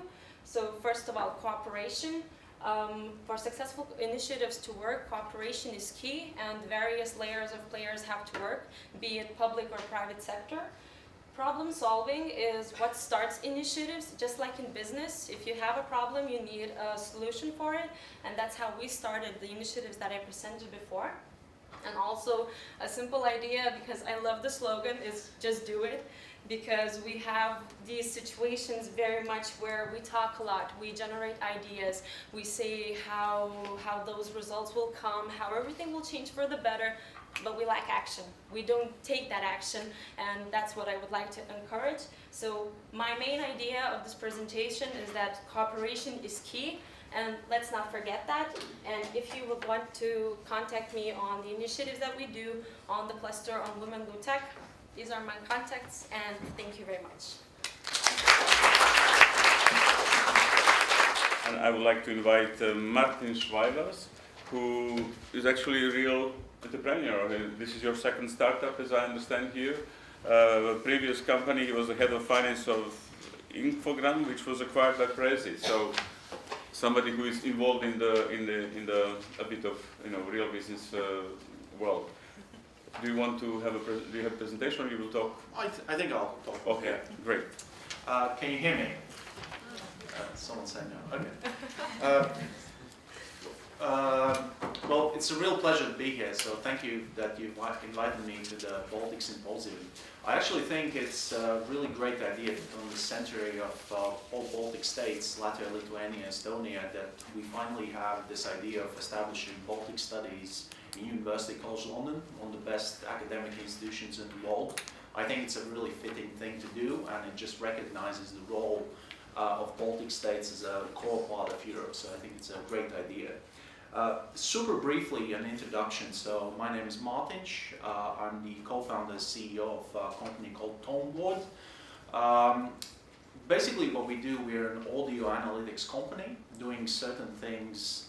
So first of all, cooperation. For successful initiatives to work, cooperation is key, and various layers of players have to work, be it public or private sector. Problem solving is what starts initiatives, just like in business. If you have a problem, you need a solution for it, and that's how we started the initiatives that I presented before. And also a simple idea, because I love the slogan, is just do it. Because we have these situations very much where we talk a lot, we generate ideas, we say how those results will come, how everything will change for the better, but we lack action. We don't take that action, and that's what I would like to encourage. So my main idea of this presentation is that cooperation is key, and let's not forget that. And if you would want to contact me on the initiatives that we do on the cluster on Women Go Tech, these are my contacts, and thank you very much. And I would like to invite Martiņš Vaivars, who is actually a real entrepreneur. This is your second startup, as I understand here. The previous company, he was the head of finance of Infogram, which was acquired by Residency. So somebody who is involved in the a bit of real business world. Do you want to have do you have a presentation, or you will talk? I think I'll talk. Okay, great. Can you hear me? Someone say no. Okay. Well, it's a real pleasure to be here, so thank you that you invited me to the Baltic Symposium. I actually think it's a really great idea on the century of all Baltic states, Latvia, Lithuania, Estonia, that we finally have this idea of establishing Baltic studies in University College London, one of the best academic institutions in the world. I think it's a really fitting thing to do, and it just recognizes the role of Baltic states as a core part of Europe, so I think it's a great idea. Super briefly, an introduction. So my name is Martiņš. I'm the co-founder and CEO of a company called Toneboard. Basically what we do, we're an audio analytics company doing certain things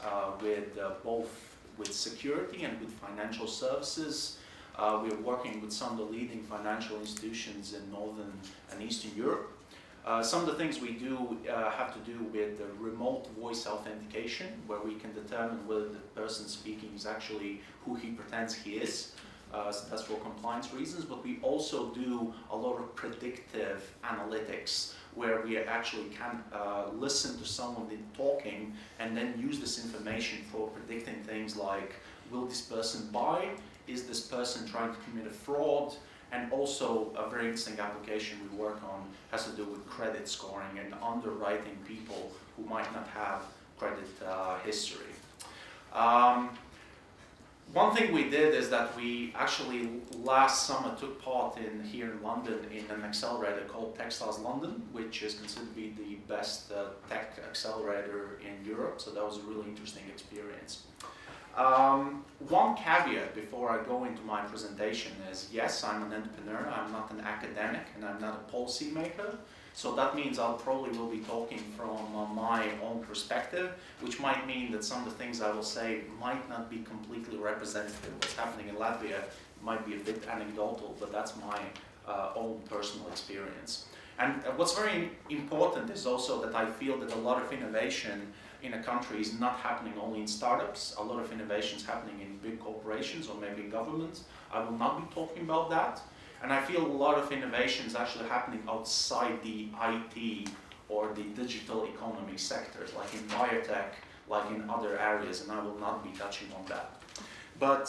both with security and with financial services. We're working with some of the leading financial institutions in Northern and Eastern Europe. Some of the things we do have to do with the remote voice authentication, where we can determine whether the person speaking is actually who he pretends he is. So that's for compliance reasons, but we also do a lot of predictive analytics, where we actually can listen to someone talking and then use this information for predicting things like, will this person buy? Is this person trying to commit a fraud? And also a very interesting application we work on has to do with credit scoring and underwriting people who might not have credit history. One thing we did is that we actually last summer took part here in London in an accelerator called Textiles London, which is considered to be the best tech accelerator in Europe. So that was a really interesting experience. One caveat before I go into my presentation is, yes, I'm an entrepreneur, I'm not an academic, and I'm not a policy maker. So that means I'll probably will be talking from my own perspective, which might mean that some of the things I will say might not be completely representative of what's happening in Latvia. It might be a bit anecdotal, but that's my own personal experience. And what's very important is also that I feel that a lot of innovation in a country is not happening only in startups. A lot of innovation is happening in big corporations or maybe governments. I will not be talking about that. And I feel a lot of innovation is actually happening outside the IT or the digital economy sectors, like in biotech, like in other areas, and I will not be touching on that. But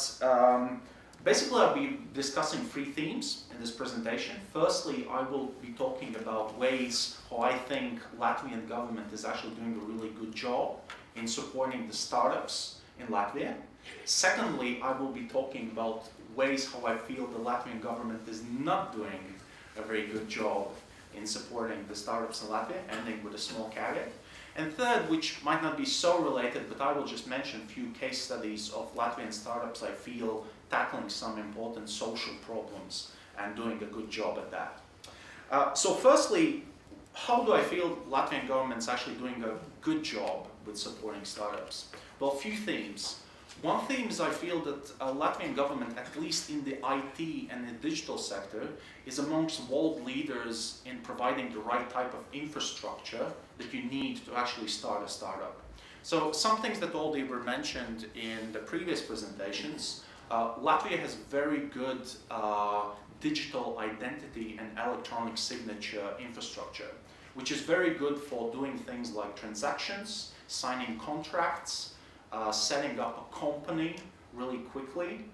basically I'll be discussing 3 themes in this presentation. Firstly, I will be talking about ways how I think Latvian government is actually doing a really good job in supporting the startups in Latvia. Secondly, I will be talking about ways how I feel the Latvian government is not doing a very good job in supporting the startups in Latvia, ending with a small caveat. And third, which might not be so related, but I will just mention a few case studies of Latvian startups I feel tackling some important social problems and doing a good job at that. So firstly, how do I feel Latvian government's actually doing a good job with supporting startups? Well, a few themes. One theme is I feel that Latvian government, at least in the IT and the digital sector, is amongst world leaders in providing the right type of infrastructure that you need to actually start a startup. So some things that already were mentioned in the previous presentations, Latvia has very good digital identity and electronic signature infrastructure, which is very good for doing things like transactions, signing contracts, setting up a company really quickly.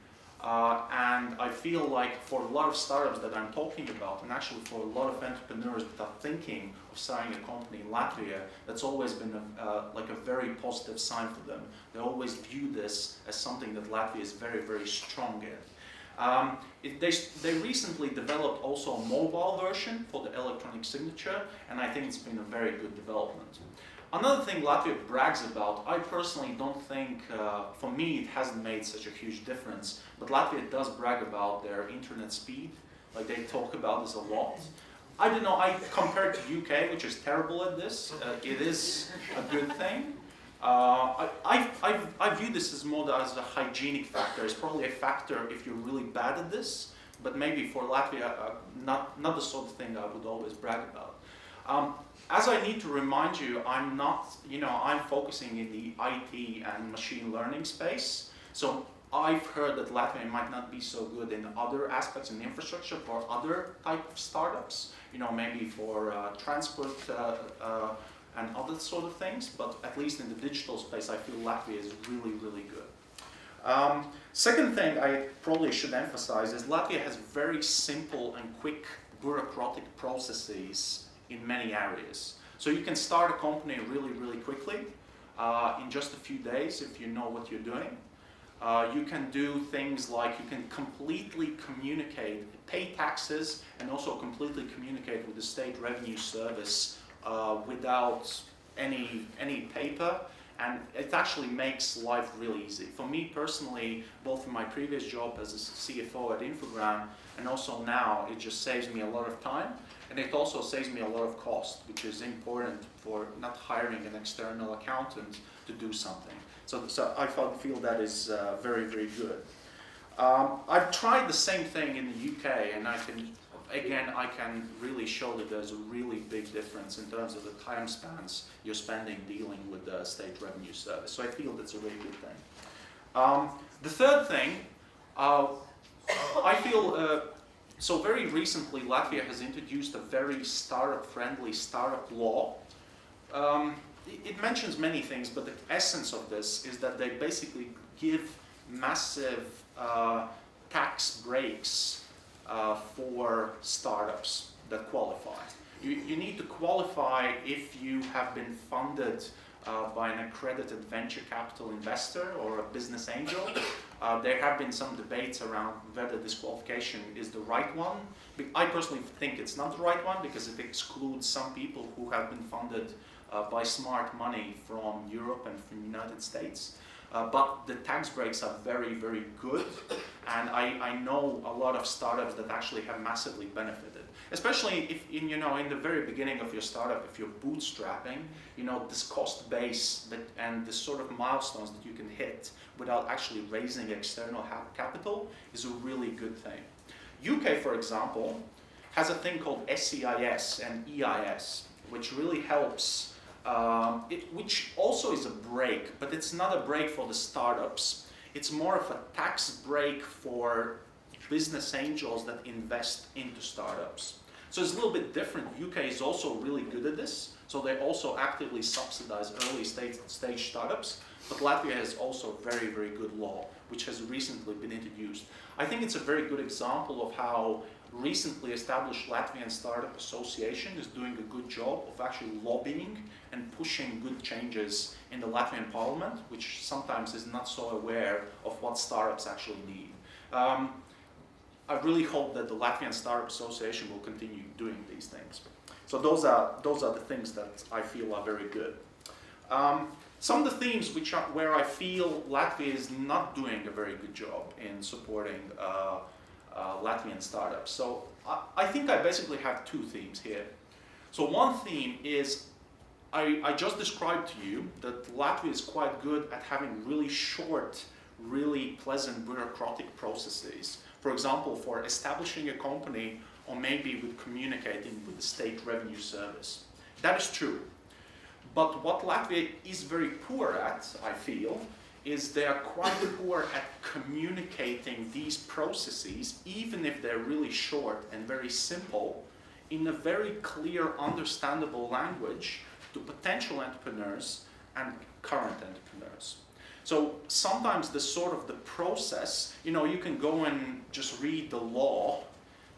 And I feel like for a lot of startups that I'm talking about, and actually for a lot of entrepreneurs that are thinking of starting a company in Latvia, that's always been like a very positive sign for them. They always view this as something that Latvia is very, very strong in. They recently developed also a mobile version for the electronic signature, and I think it's been a very good development. Another thing Latvia brags about, I personally don't think, for me it hasn't made such a huge difference, but Latvia does brag about their internet speed, like they talk about this a lot. I don't know, I compared to UK, which is terrible at this, it is a good thing. I view this as more as a hygienic factor. It's probably a factor if you're really bad at this, but maybe for Latvia, not the sort of thing I would always brag about. As I need to remind you, I'm not, I'm focusing in the IT and machine learning space. So I've heard that Latvia might not be so good in other aspects in infrastructure for other type of startups, maybe for transport and other sort of things, but at least in the digital space, I feel Latvia is really, really good. Second thing I probably should emphasize is Latvia has very simple and quick bureaucratic processes in many areas. So you can start a company really, really quickly in just a few days if you know what you're doing. You can do things like you can completely communicate, pay taxes, and also completely communicate with the state revenue service without any paper, and it actually makes life really easy. For me personally, both in my previous job as a CFO at Infogram and also now, it just saves me a lot of time, and it also saves me a lot of cost, which is important for not hiring an external accountant to do something. So I feel that is very, very good. I've tried the same thing in the UK, and I can really show that there's a really big difference in terms of the time spans you're spending dealing with the state revenue service. So I feel that's a really good thing. The third thing, I feel, so very recently Latvia has introduced a very startup-friendly startup law. It mentions many things, but the essence of this is that they basically give massive tax breaks for startups that qualify. You need to qualify if you have been funded by an accredited venture capital investor or a business angel. There have been some debates around whether this qualification is the right one. I personally think it's not the right one because it excludes some people who have been funded by smart money from Europe and from the United States. But the tax breaks are very, very good, and I know a lot of startups that actually have massively benefited. Especially if in the very beginning of your startup, if you're bootstrapping, this cost base and the sort of milestones that you can hit without actually raising external capital is a really good thing. UK, for example, has a thing called SSEES and EIS, which really helps. Which also is a break, but it's not a break for the startups. It's more of a tax break for business angels that invest into startups. So it's a little bit different. UK is also really good at this, so they also actively subsidize early stage startups, but Latvia has also a very, very good law, which has recently been introduced. I think it's a very good example of how recently established Latvian Startup Association is doing a good job of actually lobbying and pushing good changes in the Latvian Parliament, which sometimes is not so aware of what startups actually need. I really hope that the Latvian Startup Association will continue doing these things. So those are the things that I feel are very good. Some of the themes where I feel Latvia is not doing a very good job in supporting Latvian startups. So I think I basically have two themes here. So one theme is, I just described to you that Latvia is quite good at having really short, really pleasant bureaucratic processes. For example, for establishing a company or maybe with communicating with the state revenue service. That is true. But what Latvia is very poor at, I feel, is they are quite poor at communicating these processes, even if they're really short and very simple, in a very clear, understandable language to potential entrepreneurs and current entrepreneurs. So sometimes the process, you can go and just read the law,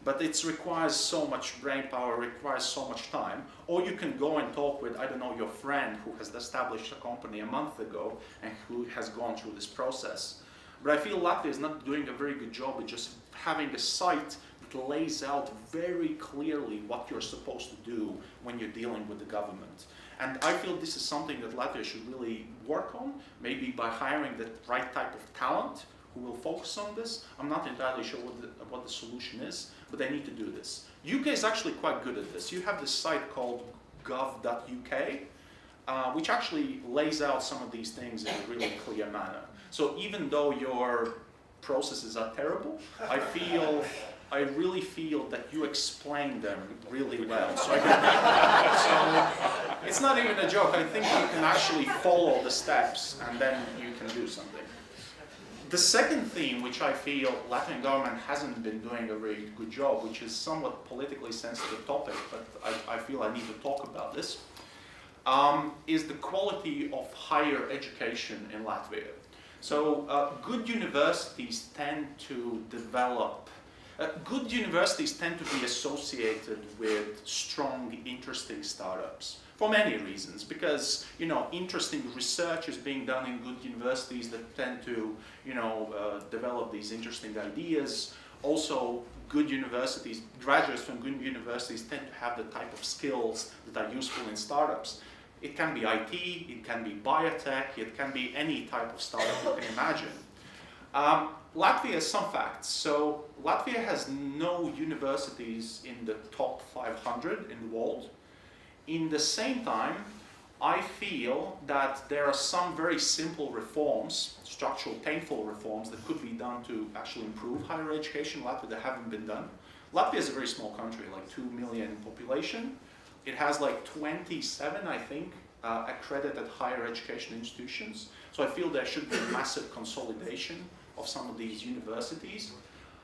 but it requires so much brain power, requires so much time. Or you can go and talk with, I don't know, your friend who has established a company a month ago and who has gone through this process. But I feel Latvia is not doing a very good job at just having a site that lays out very clearly what you're supposed to do when you're dealing with the government. And I feel this is something that Latvia should really work on, maybe by hiring the right type of talent who will focus on this. I'm not entirely sure what the solution is, but they need to do this. UK is actually quite good at this. You have this site called gov.uk, which actually lays out some of these things in a really clear manner. So even though your processes are terrible, I really feel that you explain them really well. So it's not even a joke. I think you can actually follow the steps and then you can do something. The second theme, which I feel Latvian government hasn't been doing a very good job, which is somewhat politically sensitive topic, but I feel I need to talk about this, is the quality of higher education in Latvia. So good universities tend to develop, good universities tend to be associated with strong, interesting startups. For many reasons, because interesting research is being done in good universities that tend to develop these interesting ideas. Also, good universities, graduates from good universities tend to have the type of skills that are useful in startups. It can be IT, it can be biotech, it can be any type of startup you can imagine. Latvia has some facts. So Latvia has no universities in the top 500 in the world. In the same time, I feel that there are some very simple reforms, structural, painful reforms that could be done to actually improve higher education in Latvia that haven't been done. Latvia is a very small country, like 2 million population. It has like 27, I think, accredited higher education institutions. So I feel there should be a massive consolidation of some of these universities.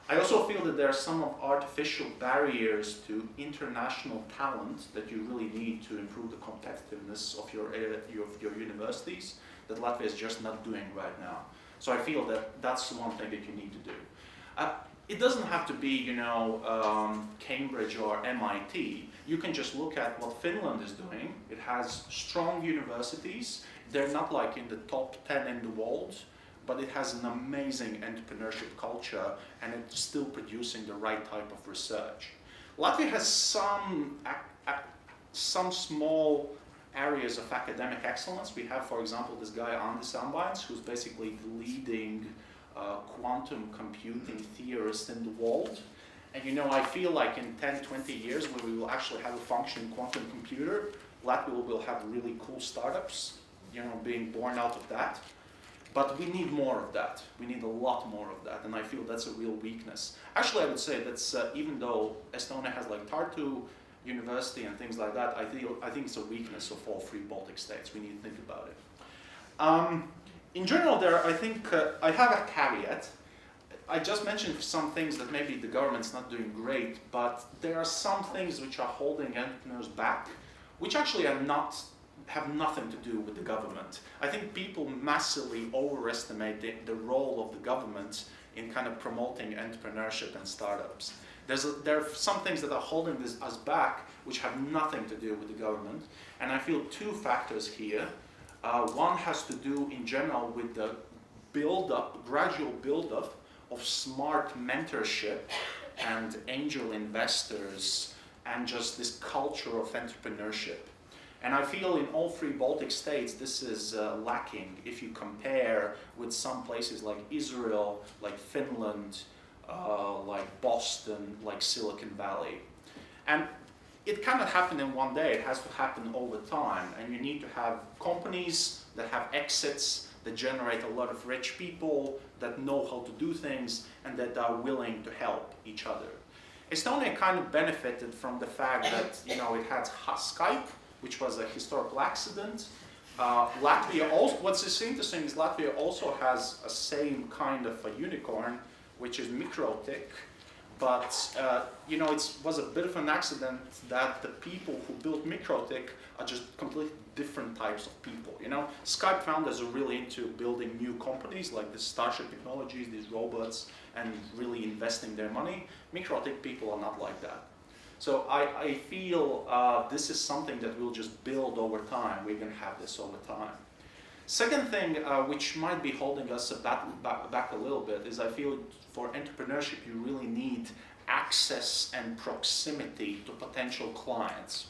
I also feel that there are some artificial barriers to international talent that you really need to improve the competitiveness of your universities that Latvia is just not doing right now. So I feel that that's one thing that you need to do. It doesn't have to be, Cambridge or MIT. You can just look at what Finland is doing. It has strong universities. They're not like in the top 10 in the world, but it has an amazing entrepreneurship culture and it's still producing the right type of research. Latvia has some small areas of academic excellence. We have, for example, this guy Andris Ambains, who's basically the leading quantum computing theorist in the world. And I feel like in 10, 20 years when we will actually have a functioning quantum computer, Latvia will have really cool startups, being born out of that. But we need more of that. We need a lot more of that, and I feel that's a real weakness. Actually, I would say that's even though Estonia has like Tartu University and things like that, I think it's a weakness of all 3 Baltic states. We need to think about it. In general, I think I have a caveat. I just mentioned some things that maybe the government's not doing great, but there are some things which are holding entrepreneurs back, which actually have nothing to do with the government. I think people massively overestimate the role of the government in kind of promoting entrepreneurship and startups. There are some things that are holding us back which have nothing to do with the government, and I feel 2 factors here. One has to do in general with the gradual build-up of smart mentorship and angel investors and just this culture of entrepreneurship. And I feel in all 3 Baltic states this is lacking if you compare with some places like Israel, like Finland, like Boston, like Silicon Valley. And it cannot happen in one day. It has to happen over time, and you need to have companies that have exits, that generate a lot of rich people, that know how to do things, and that are willing to help each other. Estonia kind of benefited from the fact that, you know, it had Skype, which was a historical accident. Latvia also, what's interesting is Latvia also has a same kind of a unicorn, which is Mikrotik. But, you know, it was a bit of an accident that the people who built Mikrotik are just completely different types of people, you know. Skype founders are really into building new companies like the Starship Technologies, these robots, and really investing their money. Mikrotik people are not like that. So I feel this is something that we'll just build over time. We're going to have this over time. Second thing, which might be holding us back a little bit, is I feel for entrepreneurship you really need access and proximity to potential clients.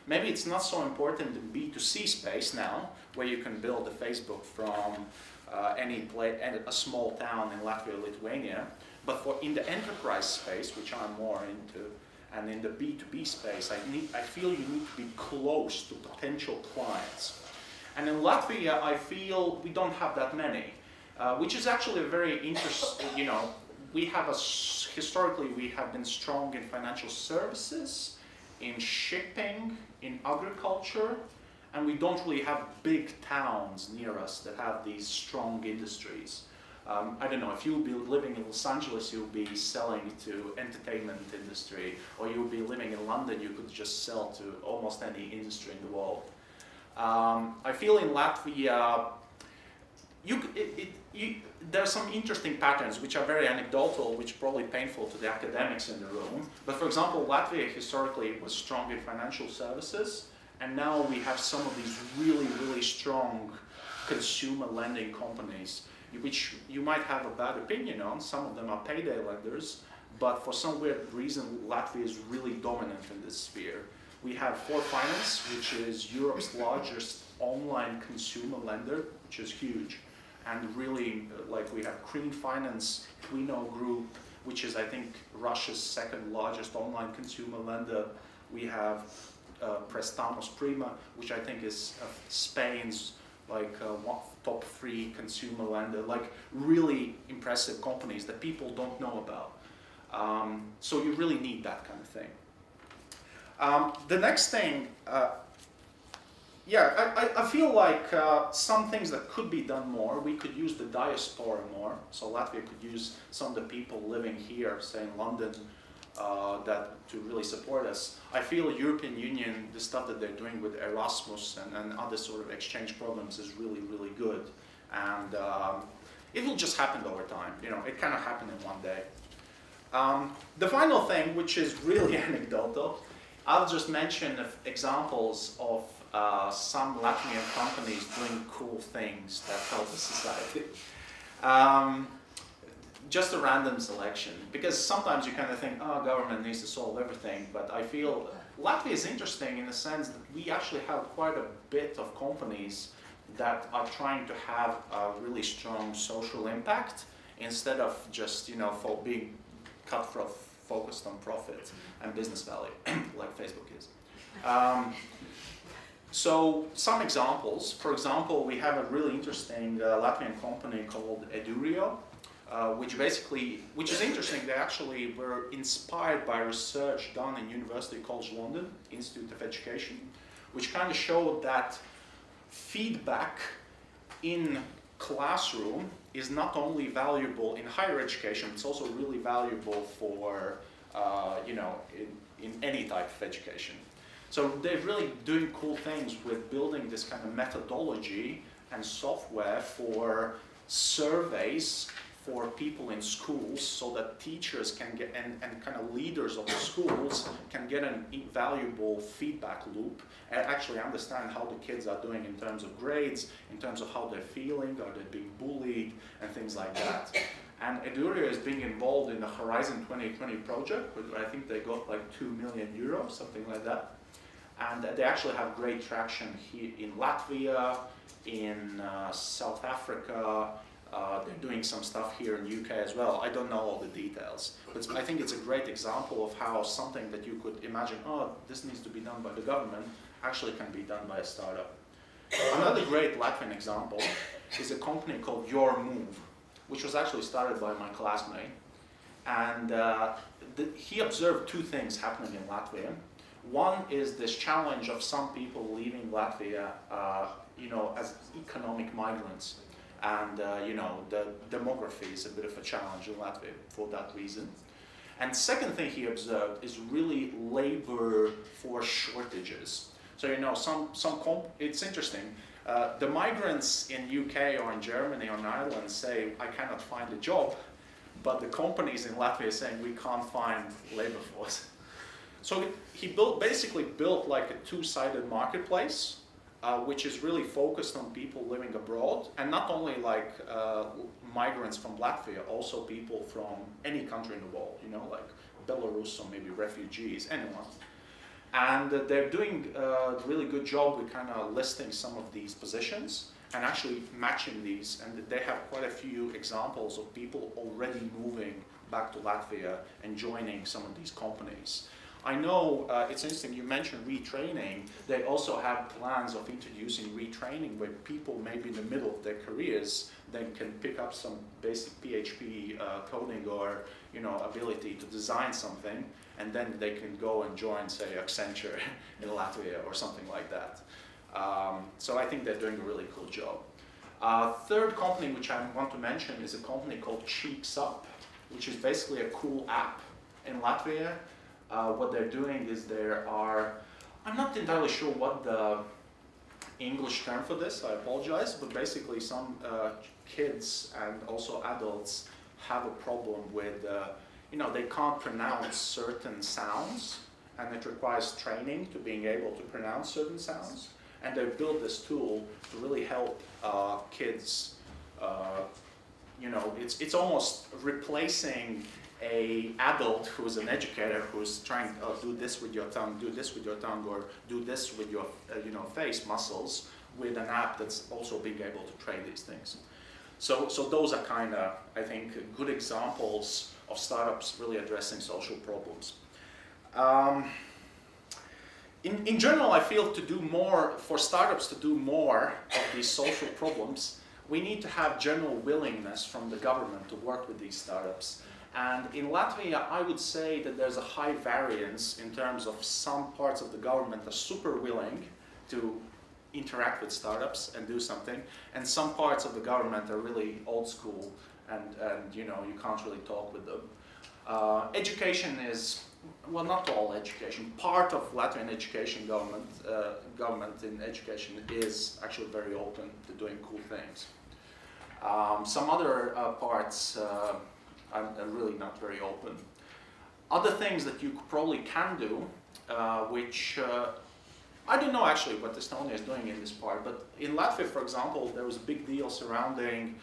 Maybe it's not so important in B2C space now, where you can build a Facebook from a small town in Latvia or Lithuania, but for in the enterprise space, which I'm more into, and in the B2B space, I feel you need to be close to potential clients. And in Latvia, I feel we don't have that many, which is actually a very interesting, you know, historically we have been strong in financial services, in shipping, in agriculture, and we don't really have big towns near us that have these strong industries. I don't know, if you'll be living in Los Angeles, you'll be selling to entertainment industry, or you'll be living in London, you could just sell to almost any industry in the world. I feel in Latvia, there are some interesting patterns which are very anecdotal, which are probably painful to the academics in the room. But for example, Latvia historically was strong in financial services, and now we have some of these really, really strong consumer lending companies, which you might have a bad opinion on. Some of them are payday lenders, but for some weird reason, Latvia is really dominant in this sphere. We have For Finance, which is Europe's largest online consumer lender, which is huge. And really, like we have Green Finance, Twino Group, which is, I think, Russia's second largest online consumer lender. We have Prestamos Prima, which I think is Spain's top 3 consumer lender, like really impressive companies that people don't know about. So you really need that kind of thing. The next thing, I feel like some things that could be done more. We could use the diaspora more. So Latvia could use some of the people living here, say in London, to really support us. I feel European Union, the stuff that they're doing with Erasmus and other sort of exchange programs is really, really good. And it will just happen over time. You know, it cannot happen in one day. The final thing, which is really anecdotal, I'll just mention examples of some Latvian companies doing cool things that help the society. Just a random selection, because sometimes you kind of think, oh, government needs to solve everything, but I feel Latvia is interesting in the sense that we actually have quite a bit of companies that are trying to have a really strong social impact instead of just, you know, for being focused on profit and business value, like Facebook is. So some examples. For example, we have a really interesting Latvian company called Edurio, which is interesting. They actually were inspired by research done in University College London, Institute of Education, which kind of showed that feedback in classroom is not only valuable in higher education, it's also really valuable for, you know, in any type of education. So they're really doing cool things with building this kind of methodology and software for surveys for people in schools, so that teachers can get, and kind of leaders of the schools can get an invaluable feedback loop and actually understand how the kids are doing in terms of grades, in terms of how they're feeling, are they being bullied, and things like that. And Edurio is being involved in the Horizon 2020 project, where I think they got like 2 million euros, something like that. And they actually have great traction here in Latvia, in South Africa, They're doing some stuff here in the UK as well. I don't know all the details, but I think it's a great example of how something that you could imagine, oh, this needs to be done by the government, actually can be done by a startup. Another great Latvian example is a company called Your Move, which was actually started by my classmate. And he observed two things happening in Latvia. One is this challenge of some people leaving Latvia, as economic migrants. And, the demography is a bit of a challenge in Latvia for that reason. And second thing he observed is really labor force shortages. So, it's interesting. The migrants in UK or in Germany or in Ireland say, I cannot find a job, but the companies in Latvia are saying we can't find labor force. So he basically built like a two-sided marketplace, which is really focused on people living abroad, and not only like migrants from Latvia, also people from any country in the world, like Belarus or maybe refugees, anyone. And they're doing a really good job with kind of listing some of these positions and actually matching these, and they have quite a few examples of people already moving back to Latvia and joining some of these companies. I know it's interesting, you mentioned retraining. They also have plans of introducing retraining where people maybe in the middle of their careers then can pick up some basic PHP coding or ability to design something, and then they can go and join, say, Accenture in Latvia or something like that. So I think they're doing a really cool job. Third company which I want to mention is a company called Cheeks Up, which is basically a cool app in Latvia. What they're doing is I'm not entirely sure what the English term for this, I apologize, but basically some kids and also adults have a problem with, they can't pronounce certain sounds, and it requires training to being able to pronounce certain sounds. And they've built this tool to really help kids, it's almost replacing an adult who's an educator who's trying to do this with your tongue, do this with your tongue, or do this with your face muscles, with an app that's also being able to train these things. So those are kind of, I think, good examples of startups really addressing social problems. In general, I feel for startups to do more of these social problems, we need to have general willingness from the government to work with these startups. And in Latvia, I would say that there's a high variance in terms of some parts of the government are super willing to interact with startups and do something, and some parts of the government are really old school and you can't really talk with them. Education is, well, not all education, part of Latvian education government in education is actually very open to doing cool things. Some other parts are really not very open. Other things that you probably can do, which I don't know actually what Estonia is doing in this part, but in Latvia, for example, there was a big deal surrounding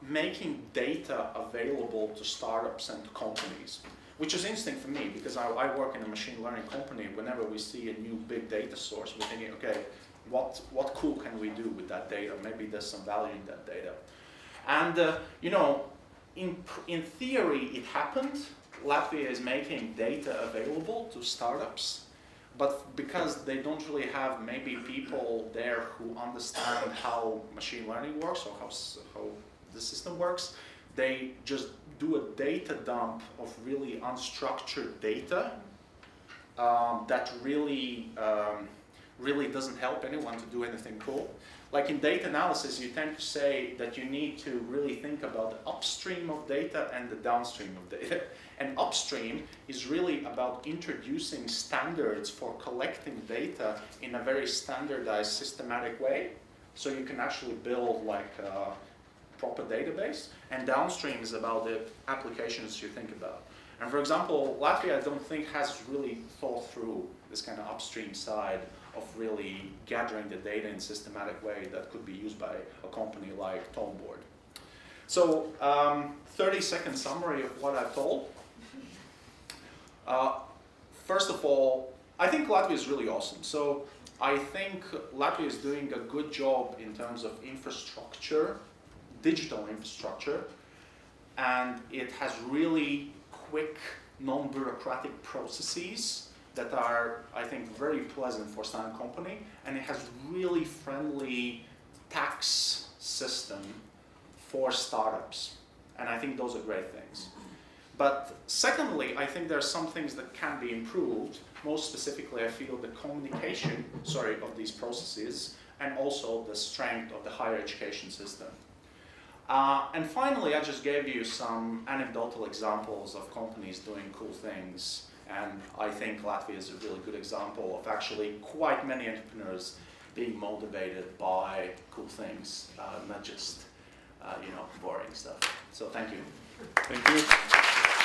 making data available to startups and to companies, which is interesting for me because I work in a machine learning company. Whenever we see a new big data source, we're thinking, okay, what cool can we do with that data? Maybe there's some value in that data. And in theory, it happened. Latvia is making data available to startups, but because they don't really have maybe people there who understand how machine learning works or how the system works, they just do a data dump of really unstructured data that really doesn't help anyone to do anything cool. Like in data analysis, you tend to say that you need to really think about the upstream of data and the downstream of data. And upstream is really about introducing standards for collecting data in a very standardized, systematic way. So you can actually build like a proper database. And downstream is about the applications you think about. And for example, Latvia, I don't think has really thought through this kind of upstream side of really gathering the data in a systematic way that could be used by a company like Toneboard. So 30-second summary of what I've told. First of all, I think Latvia is really awesome. So I think Latvia is doing a good job in terms of infrastructure digital infrastructure, and it has really quick, non-bureaucratic processes that are, I think, very pleasant for starting a company, and it has really friendly tax system for startups, and I think those are great things. But secondly, I think there are some things that can be improved. Most specifically, I feel the communication, of these processes, and also the strength of the higher education system. And finally, I just gave you some anecdotal examples of companies doing cool things, and I think Latvia is a really good example of actually quite many entrepreneurs being motivated by cool things, not just boring stuff. So thank you. Thank you.